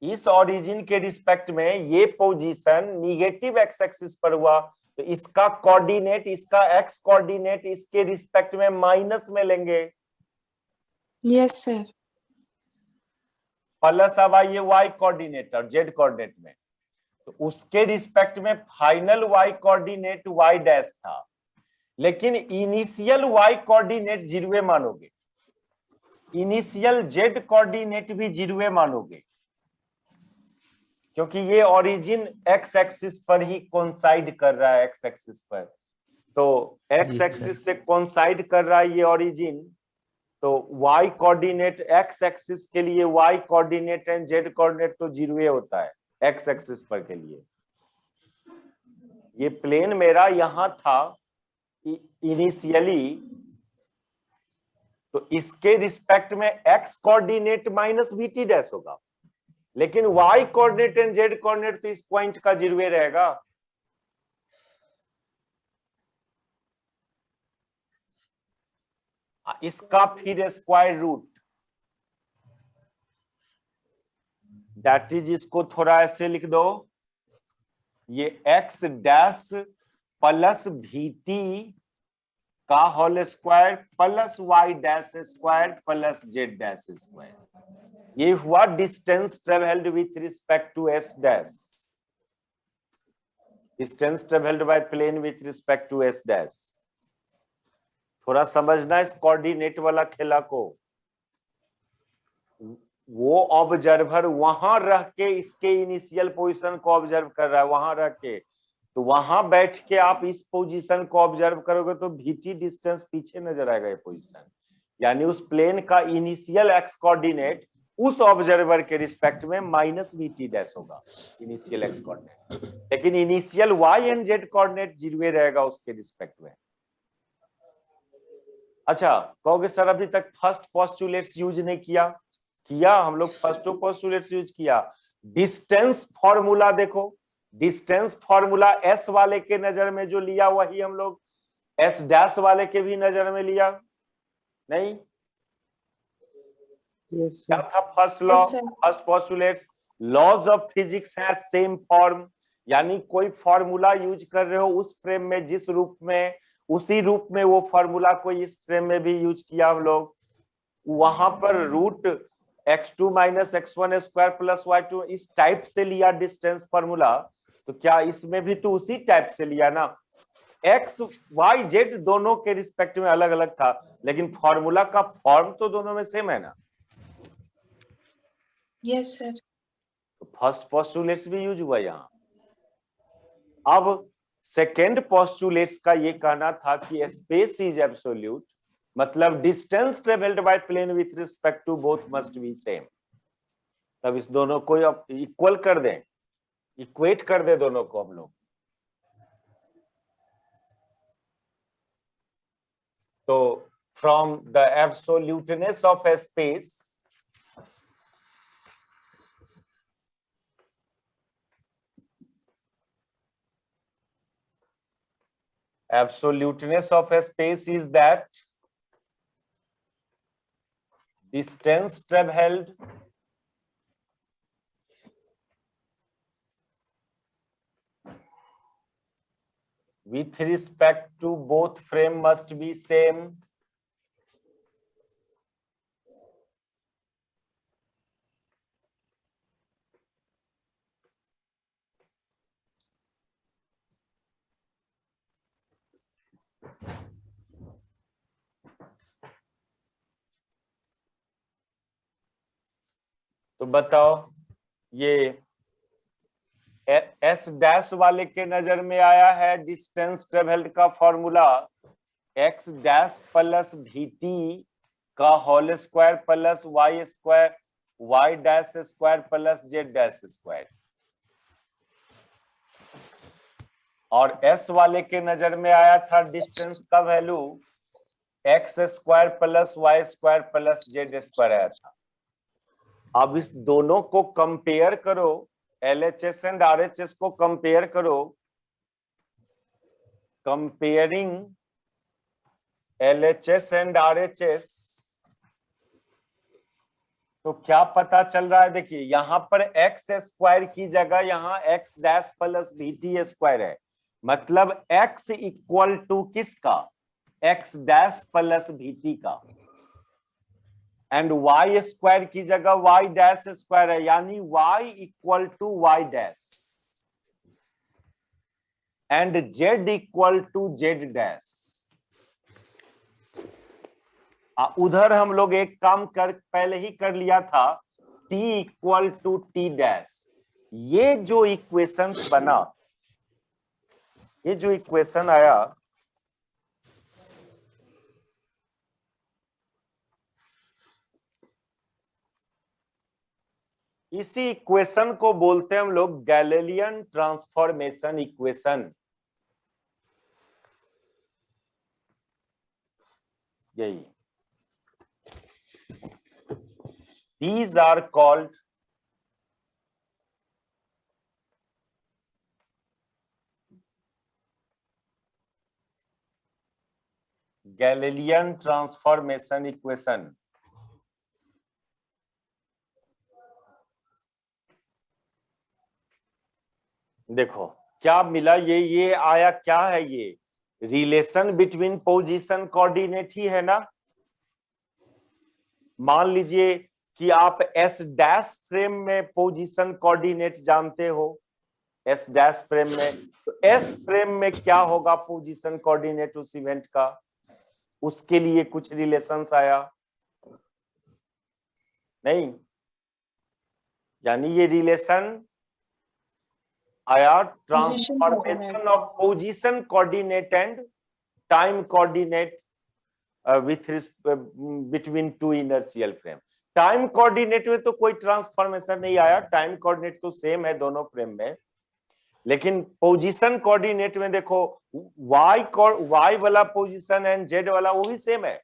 इस ओरिजिन के रिस्पेक्ट में ये पोजीशन निगेटिव एक्स एक्सिस पर हुआ, तो इसका कोऑर्डिनेट, इसका एक्स कोऑर्डिनेट इसके रिस्पेक्ट में माइनस में लेंगे, यस सर। प्लस अब आइए वाई कोऑर्डिनेट और जेड कोऑर्डिनेट में, तो उसके रिस्पेक्ट में final Y coordinate Y dash था, लेकिन इनिशियल वाई कोऑर्डिनेट जीरो मानोगे, इनिशियल जेड कोऑर्डिनेट भी जीरो मानोगे, क्योंकि ये ओरिजिन एक्स एक्सिस पर ही कोइंसाइड कर रहा है, एक्स एक्सिस पर, तो एक्स एक्सिस से कोइंसाइड कर रहा है ये ओरिजिन, तो वाई कोऑर्डिनेट एक्स एक्सिस के लिए Y coordinate and Z coordinate तो जीरो होता है एक्स एक्सिस पर के लिए। ये प्लेन मेरा यहां था इनिशियली, तो इसके रिस्पेक्ट में X coordinate minus vt dash होगा, लेकिन Y coordinate and Z coordinate तो इस पॉइंट का जीरो रहेगा, इसका फिर स्क्वायर रूट, दैट इज, इसको थोड़ा ऐसे लिख दो, ये एक्स डैश प्लस vt का whole square plus Y dash square plus Z dash square, ये हुआ distance travelled with respect to S dash, distance travelled by plane with respect to S dash. थोड़ा समझना इस कोऑर्डिनेट वाला खेला को, वो ऑब्जर्वर वहां रह के इसके इनिशियल पोजीशन को ऑब्जर्व कर रहा है, वहां रह के, तो वहां बैठ के आप इस पोजीशन को ऑब्जर्व करोगे तो vt डिस्टेंस पीछे नजर आएगा, ये पोजीशन, यानी उस प्लेन का इनिशियल एक्स कोऑर्डिनेट उस ऑब्जर्वर के रिस्पेक्ट में माइनस vt डैश होगा, इनिशियल एक्स कोऑर्डिनेट, लेकिन initial Y and Z coordinate zero रहेगा उसके रिस्पेक्ट में। अच्छा, कहोगे सर अभी तक फर्स्ट पोस्टुलेट्स यूज नहीं किया, हम लोग फर्स्ट पोस्टुलेट्स यूज किया। डिस्टेंस फॉर्मूला देखो, डिस्टेंस फॉर्मूला एस वाले के नजर में जो लिया वही हम लोग एस डैश वाले के भी नजर में लिया, नहीं? क्या था first law, first postulates, laws of physics है सेम फॉर्म, यानी कोई फॉर्मूला यूज कर रहे हो उस फ्रेम में जिस रूप में, उसी रूप में वो फॉर्मूला को इस फ्रेम में भी यूज किया हम लोग, वहां पर root x2 minus x1 square plus y2 इस टाइप से लिया डिस्टेंस फॉर्मूला, तो क्या इसमें भी तो उसी टाइप से लिया ना, x y z दोनों के रिस्पेक्ट में अलग अलग था, लेकिन फॉर्मूला का फॉर्म तो दोनों में सेम है ना। Yes sir. तो फर्स्ट पोस्टुलेट्स भी यूज हुआ यहाँ। अब सेकेंड पोस्टुलेट्स का ये कहना था कि स्पेस इज एब्सोल्यूट, मतलब distance travelled by plane with respect to both must be same, तब इस दोनों को इक्वल कर दें, इक्वेट कर दे दोनों को हम लोग, तो from the absoluteness of A space Absoluteness of a space is that distance traveled with respect to both frame must be same. तो बताओ ये एस डैश वाले के नजर में आया है डिस्टेंस ट्रेवल्ड का formula X dash plus V T का whole square plus Y square Y dash square plus Z dash square, और एस वाले के नजर में आया था डिस्टेंस का value X square plus Y square plus Z square आया था। अब इस दोनों को कंपेयर करो, LHS एंड RHS को कंपेयर करो। कंपेयरिंग LHS एंड RHS, तो क्या पता चल रहा है? देखिए यहां पर एक्स स्क्वायर की जगह यहां X dash plus V T square है, मतलब x इक्वल टू किसका? X dash plus V T का, एंड y स्क्वायर की जगह y डैश स्क्वायर है, यानी y equal to y dash and z equal to z dash. उधर हम लोग एक काम पहले ही कर लिया था, t equal to t dash. ये जो इक्वेशंस बना, ये जो इक्वेशन आया, इसी इक्वेशन को बोलते हैं हम लोग गैलीलियन ट्रांसफॉर्मेशन इक्वेशन। यही, these are called Galilean transformation equation. देखो क्या मिला, ये आया क्या है? ये रिलेशन बिटवीन पोजीशन कोऑर्डिनेट ही है ना। मान लीजिए कि आप एस डैश फ्रेम में पोजीशन कोऑर्डिनेट जानते हो, एस डैश फ्रेम में, तो एस फ्रेम में क्या होगा पोजीशन कोऑर्डिनेट उस इवेंट का, उसके लिए कुछ रिलेशंस आया नहीं, यानी ये रिलेशन आया transformation of position coordinate and time coordinate width between two inertial frame. Time coordinate में तो कोई ट्रांसफॉर्मेशन नहीं आया, टाइम कोऑर्डिनेट तो सेम है दोनों फ्रेम में, लेकिन पोजीशन कोऑर्डिनेट में देखो वाई वाला पोजीशन एंड जेड वाला वो भी सेम है,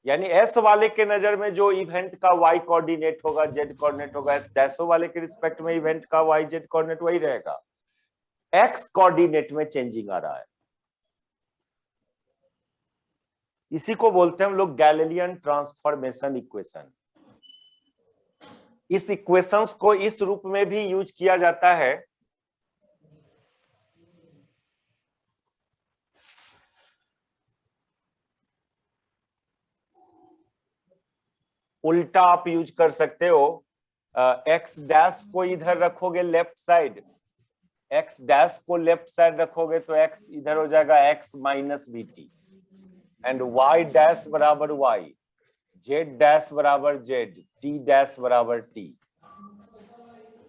यानी एस वाले के नजर में जो इवेंट का वाई कोऑर्डिनेट होगा जेड कोऑर्डिनेट होगा, एस डैशो वाले के रिस्पेक्ट में इवेंट का वाई जेड कोऑर्डिनेट वही रहेगा, एक्स कोऑर्डिनेट में चेंजिंग आ रहा है। इसी को बोलते हैं हम लोग गैलीलियन ट्रांसफॉर्मेशन इक्वेशन। इस इक्वेशंस को इस रूप में भी यूज किया जाता है, उल्टा आप यूज कर सकते हो। एक्स डैश को इधर रखोगे लेफ्ट साइड, एक्स डैश को लेफ्ट साइड रखोगे तो एक्स इधर हो जाएगा X minus V T, and Y dash बराबर वाई, जेड डैश बराबर जेड, टी डैश बराबर टी।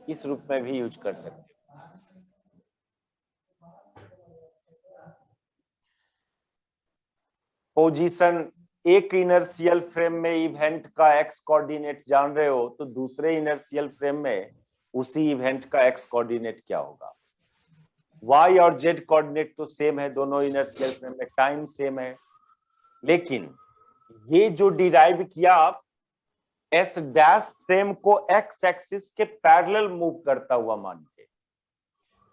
इस रूप में भी यूज कर सकते हो। पोजीशन एक इनर्शियल फ्रेम में इवेंट का एक्स कोऑर्डिनेट जान रहे हो, तो दूसरे इनर्शियल फ्रेम में उसी इवेंट का एक्स कोऑर्डिनेट क्या होगा। वाई और जेड कोऑर्डिनेट तो सेम है दोनों इनर्शियल फ्रेम में, टाइम सेम है, लेकिन ये जो डिराइव किया आप एस डैश फ्रेम को एक्स एक्सिस के पैरेलल मूव करता हुआ मान के,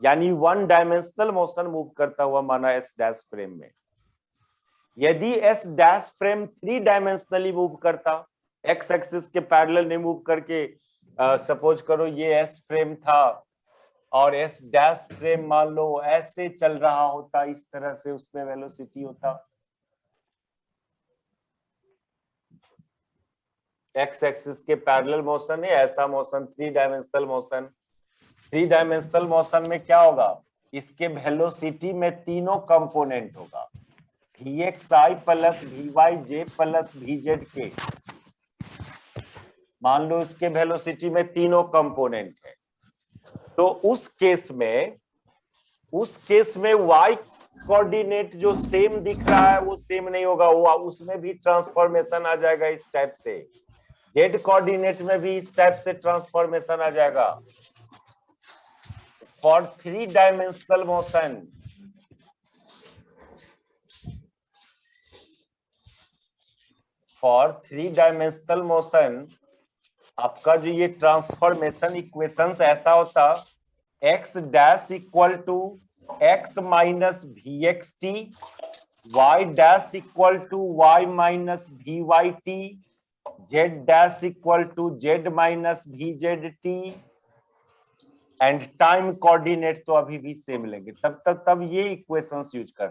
यानी वन डायमेंशनल मोशन मूव करता हुआ माना एस डैश फ्रेम में। यदि S dash frame 3 dimensionally move करता, एक्स एक्सिस के पैरेलल नहीं मूव करके, सपोज करो ये एस फ्रेम था और एस डैश फ्रेम मान लो ऐसे चल रहा होता, इस तरह से उसमें वेलोसिटी होता, एक्स एक्सिस के पैरेलल मोशन है, ऐसा motion 3 dimensional motion. 3 dimensional motion में क्या होगा, इसके वेलोसिटी में तीनों कंपोनेंट होगा, Vxi plus Vyj plus Vzk। मान लो इसके वेलोसिटी में तीनों कंपोनेंट है, तो उस केस में y कोऑर्डिनेट जो सेम दिख रहा है वो सेम नहीं होगा, वो उसमें भी ट्रांसफॉर्मेशन आ जाएगा इस टाइप से। z कोऑर्डिनेट में भी इस टाइप से ट्रांसफॉर्मेशन आ जाएगा। फॉर 3 डायमेंशनल मोशन आपका जो ये ट्रांसफॉर्मेशन इक्वेशंस ऐसा होता, x dash equal to x minus vxt, y dash equal to y minus vyt, z dash equal to z minus vzt, and time coordinate तो अभी भी सेम लेंगे। तब ये इक्वेशंस यूज कर,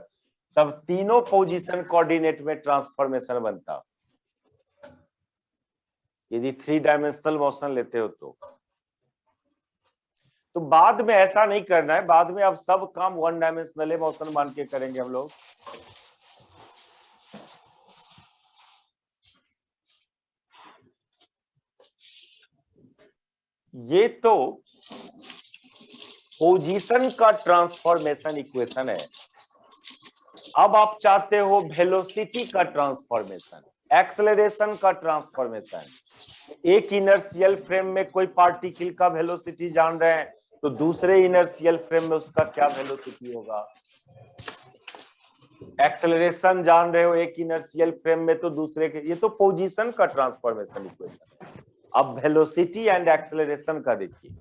तब तीनों पोजीशन कोऑर्डिनेट में ट्रांसफॉर्मेशन बनता, यदि 3 डायमेंशनल मोशन लेते हो तो बाद में ऐसा नहीं करना है, बाद में अब सब काम 1 डायमेंशनल मोशन मान के करेंगे हम लोग। ये तो पोजीशन का ट्रांसफॉर्मेशन इक्वेशन है। अब आप चाहते हो वेलोसिटी का ट्रांसफॉर्मेशन, एक्सेलरेशन का ट्रांसफॉर्मेशन। एक इनर्शियल फ्रेम में कोई पार्टिकल का वेलोसिटी जान रहे हैं, तो दूसरे इनर्शियल फ्रेम में उसका क्या वेलोसिटी होगा। एक्सेलरेशन जान रहे हो एक इनर्शियल फ्रेम में, तो दूसरे के, ये तो पोजीशन का ट्रांसफॉर्मेशन इक्वेशन है। अब वेलोसिटी एंड एक्सेलरेशन का देखिए,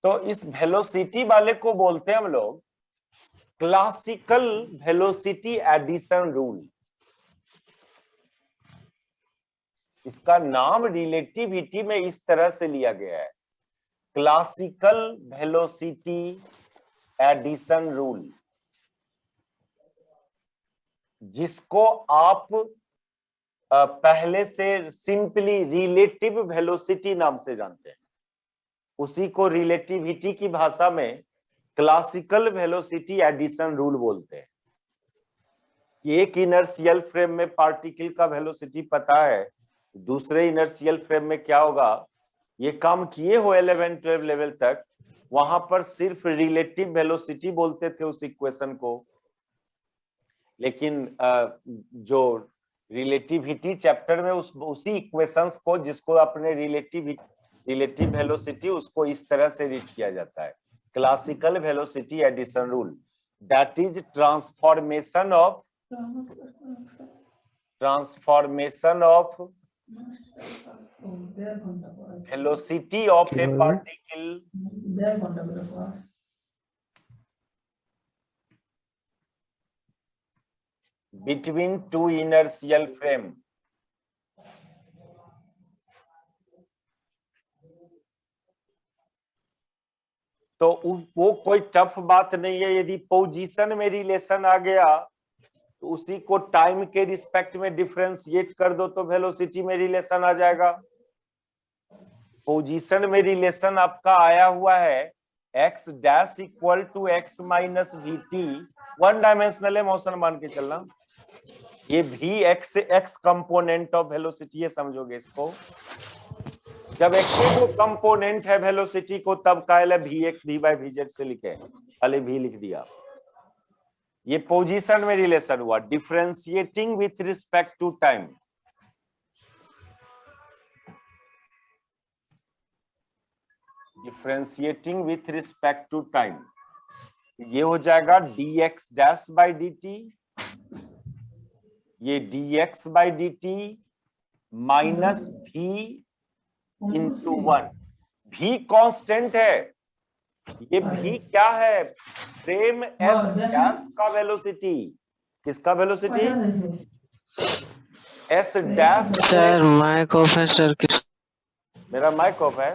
तो इस वेलोसिटी वाले को बोलते हैं हम लोग क्लासिकल वेलोसिटी एडिशन रूल। इसका नाम रिलेटिविटी में इस तरह से लिया गया है, क्लासिकल वेलोसिटी एडिशन रूल, जिसको आप पहले से सिंपली रिलेटिव वेलोसिटी नाम से जानते हैं, उसी को रिलेटिविटी की भाषा में क्लासिकल वेलोसिटी एडिशन रूल बोलते हैं। एक इनर्शियल फ्रेम में पार्टिकल का वेलोसिटी पता है, दूसरे इनर्शियल फ्रेम में क्या होगा, ये काम किए हो 11-12 लेवल तक, वहां पर सिर्फ रिलेटिव वेलोसिटी बोलते थे उस इक्वेशन को। लेकिन जो रिलेटिविटी चैप्टर में उसी इक्वेशंस को, जिसको अपने रिलेटिव वेलोसिटी, उसको इस तरह से रीड किया जाता है, classical velocity addition rule, that is transformation of velocity of a particle between two inertial frame। तो वो कोई टफ बात नहीं है, यदि पोजीशन में रिलेशन आ गया तो उसी को टाइम के रिस्पेक्ट में डिफरेंशिएट कर दो तो वेलोसिटी में रिलेशन आ जाएगा। पोजीशन में रिलेशन आपका आया हुआ है x dash equal to x minus vt, 1 dimensional motion मान के चलना, ये भी x कंपोनेंट ऑफ वेलोसिटी है, समझोगे इसको। जब एक कंपोनेंट है वेलोसिटी को, तब कायल है vx v by vz से लिखे, खाली v लिख दिया। ये पोजीशन में रिलेशन हुआ, differentiating with respect to time. Differentiating with respect to time, ये हो जाएगा dx डैश बाई dt, ये dx बाई dt माइनस भी इंटू 1। भी कांस्टेंट है, ये भी क्या है, फ्रेम एस डैश का वेलोसिटी। किसका velocity? S dash. Sir mic off है सर। मेरा माइक ऑफ है।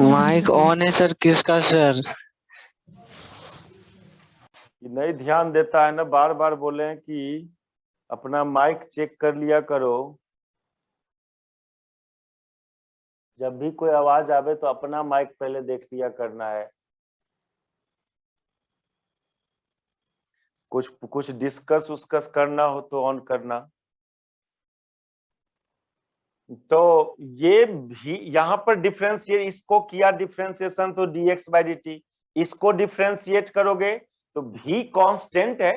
माइक ऑन है सर। किसका सर? नहीं ध्यान देता है ना, बार बार बोले कि अपना माइक चेक कर लिया करो। जब भी कोई आवाज आवे तो अपना माइक पहले देख लिया करना है। कुछ डिस्कस उसकस करना हो तो ऑन करना। तो ये भी यहाँ पर डिफरेंशिएट, इसको किया डिफरेंशिएशन तो dx बाई dt, इसको डिफरेंशिएट करोगे तो v कांस्टेंट है।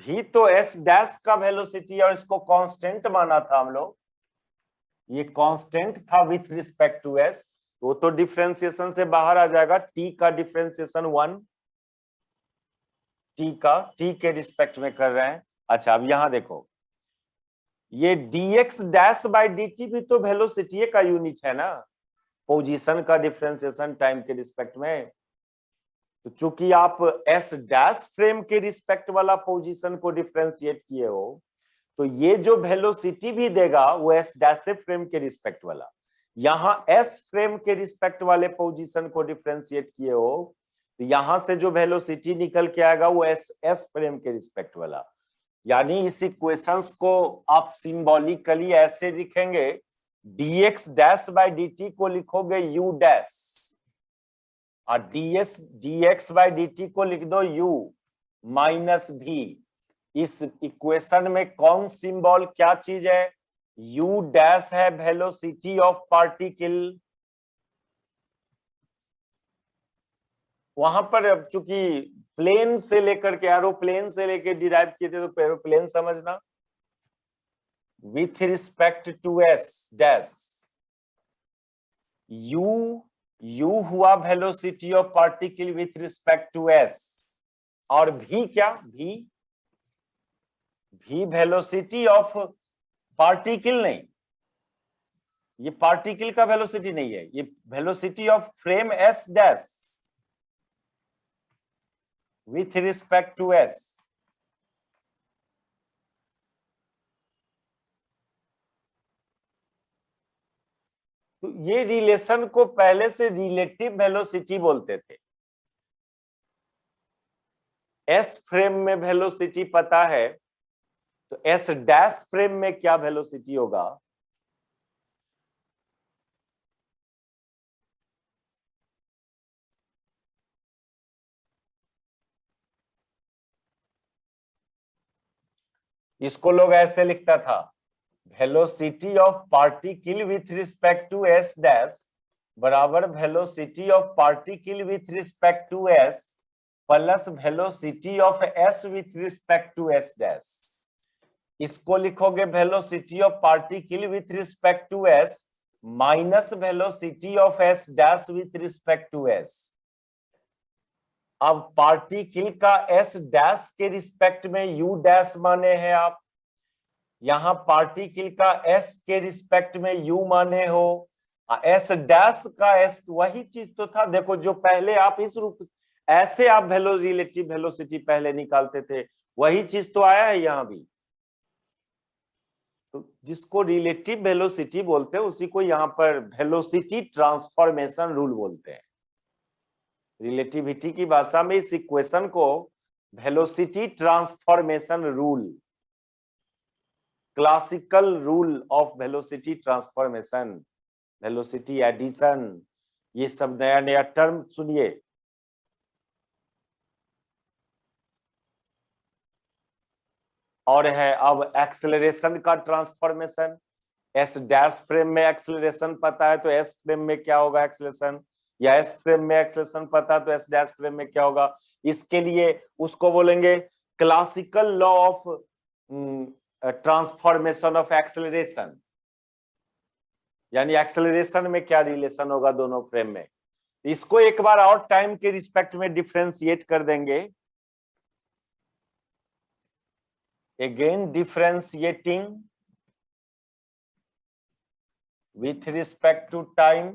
v तो s डैश का वेलोसिटी और इसको कांस्टेंट माना था हम लोग, ये कांस्टेंट था विथ रिस्पेक्ट टू s, वो तो डिफरेंशिएशन से बाहर आ जाएगा। t का डिफरेंशिएशन 1, t के रिस्पेक्ट में कर रहे हैं। अच्छा अब यहां देखो, ये dx डैश बाई dt भी तो वेलोसिटी का यूनिट है ना, पोजीशन का डिफरेंशिएशन टाइम के रिस्पेक्ट में। तो चूंकि आप s डैश फ्रेम के रिस्पेक्ट वाला पोजीशन को डिफरेंशिएट किए हो, तो ये जो वेलोसिटी भी देगा वो s डैश से फ्रेम के रिस्पेक्ट वाला। यहां s फ्रेम के रिस्पेक्ट वाले पोजीशन को डिफरेंशिएट किए हो, तो यहां से जो वेलोसिटी निकल के आएगा वो s फ्रेम के रिस्पेक्ट वाला। यानी इस इक्वेशंस को आप सिंबॉलिकली ऐसे लिखेंगे, dx डैश बाई dt को लिखोगे u डैश, और dx बाई dt को लिख दो u माइनस v। इस इक्वेशन में कौन सिंबल क्या चीज है? u डैश है वेलोसिटी ऑफ पार्टिकल। वहां पर अब चूंकि प्लेन से लेकर के एरोप्लेन से लेकर डिराइव किए थे तो एरोप्लेन समझना, with respect to S dash, u हुआ velocity of particle with respect to S, और v क्या, v वेलोसिटी ऑफ पार्टिकल नहीं, ये पार्टिकल का वेलोसिटी नहीं है, ये velocity of frame S dash with respect to s। तो ये रिलेशन को पहले से रिलेटिव वेलोसिटी बोलते थे। s फ्रेम में वेलोसिटी पता है, तो s डैश फ्रेम में क्या वेलोसिटी होगा? इसको लोग ऐसे लिखता था, velocity of particle with respect to S dash बराबर velocity of particle with respect to S plus velocity of S with respect to S dash. इसको लिखोगे velocity of particle with respect to S minus velocity of S dash with respect to S. अब particle का S dash के respect में U dash माने हैं आप, यहां पार्टिकल का एस के रिस्पेक्ट में यू माने हो, एस डैश का एस, वही चीज तो था। देखो जो पहले आप इस रूप ऐसे आप रिलेटिव वेलोसिटी पहले निकालते थे, वही चीज तो आया है यहां भी। तो जिसको रिलेटिव वेलोसिटी बोलते हैं उसी को यहाँ पर वेलोसिटी ट्रांसफॉर्मेशन रूल बोलते हैं। रिलेटिविटी की भाषा में इस इक्वेशन को velocity transformation rule, classical rule of velocity transformation, velocity addition, ये सब नया नया टर्म सुनिए। और है अब एक्सेलरेशन का ट्रांसफॉर्मेशन। एस डैश फ्रेम में एक्सेलरेशन पता है तो एस फ्रेम में क्या होगा एक्सेलरेशन, या एस फ्रेम में एक्सेलरेशन पता है तो एस डैश फ्रेम में क्या होगा। इसके लिए उसको बोलेंगे classical law of transformation of acceleration, यानी एक्सेलरेशन में क्या रिलेशन होगा दोनों फ्रेम में। इसको एक बार और टाइम के रिस्पेक्ट में डिफरेंशिएट कर देंगे। Again differentiating with respect to time.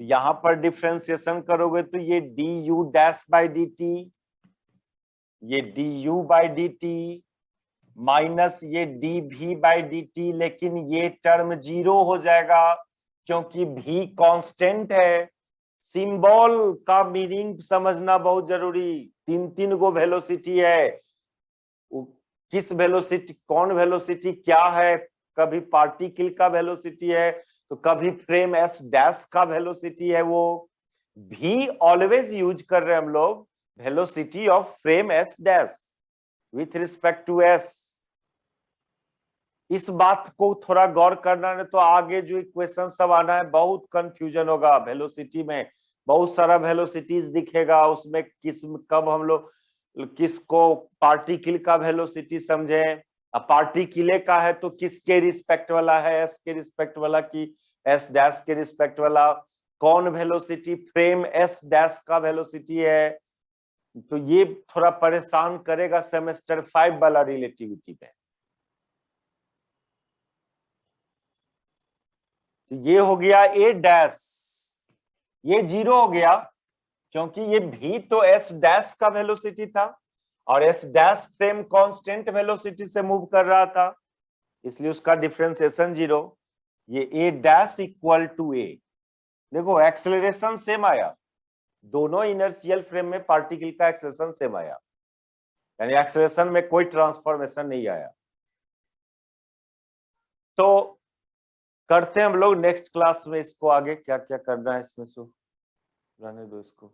यहां पर डिफरेंशिएशन करोगे तो ये d u dash by d t, ये d u by d t minus ये डी भी बाई डी टी, लेकिन ये टर्म 0 हो जाएगा क्योंकि भी कांस्टेंट है। सिंबल का मीनिंग समझना बहुत जरूरी। तीन गो वेलोसिटी है, किस वेलोसिटी, कौन वेलोसिटी क्या है, कभी पार्टिकल का वेलोसिटी है तो कभी फ्रेम एस डैश का वेलोसिटी है। वो भी ऑलवेज यूज कर रहे हैं हम लोग velocity of frame S dash with respect to S. इस बात को थोड़ा गौर करना है तो आगे जो इक्वेशन सब आना है बहुत कंफ्यूजन होगा। वेलोसिटी में बहुत सारा वेलोसिटीज दिखेगा, उसमें किस कब हम लोग किसको पार्टिकल का वेलोसिटी समझें, पार्टिकल का है तो किसके रिस्पेक्ट वाला है, एस के रिस्पेक्ट वाला की एस डैश के रिस्पेक्ट वाला, कौन वेलोसिटी फ्रेम एस डैश का वेलोसिटी है। तो ये थोड़ा परेशान करेगा सेमेस्टर 5 वाला रिलेटिविटी में। तो ये हो गया ए डैश, ये 0 हो गया क्योंकि ये भी तो एस डैश का वेलोसिटी था और S dash frame constant velocity से मूव कर रहा था, इसलिए उसका डिफरेंशिएशन 0। ये ए डैश इक्वल टू ए, देखो एक्सेलरेशन सेम आया, दोनों इनर्शियल फ्रेम में पार्टिकल का एक्सेलरेशन सेम आया, यानी एक्सेलरेशन में कोई ट्रांसफॉर्मेशन नहीं आया। तो करते हैं हम लोग नेक्स्ट क्लास में इसको आगे क्या क्या करना है इसमें से, रहने दो इसको।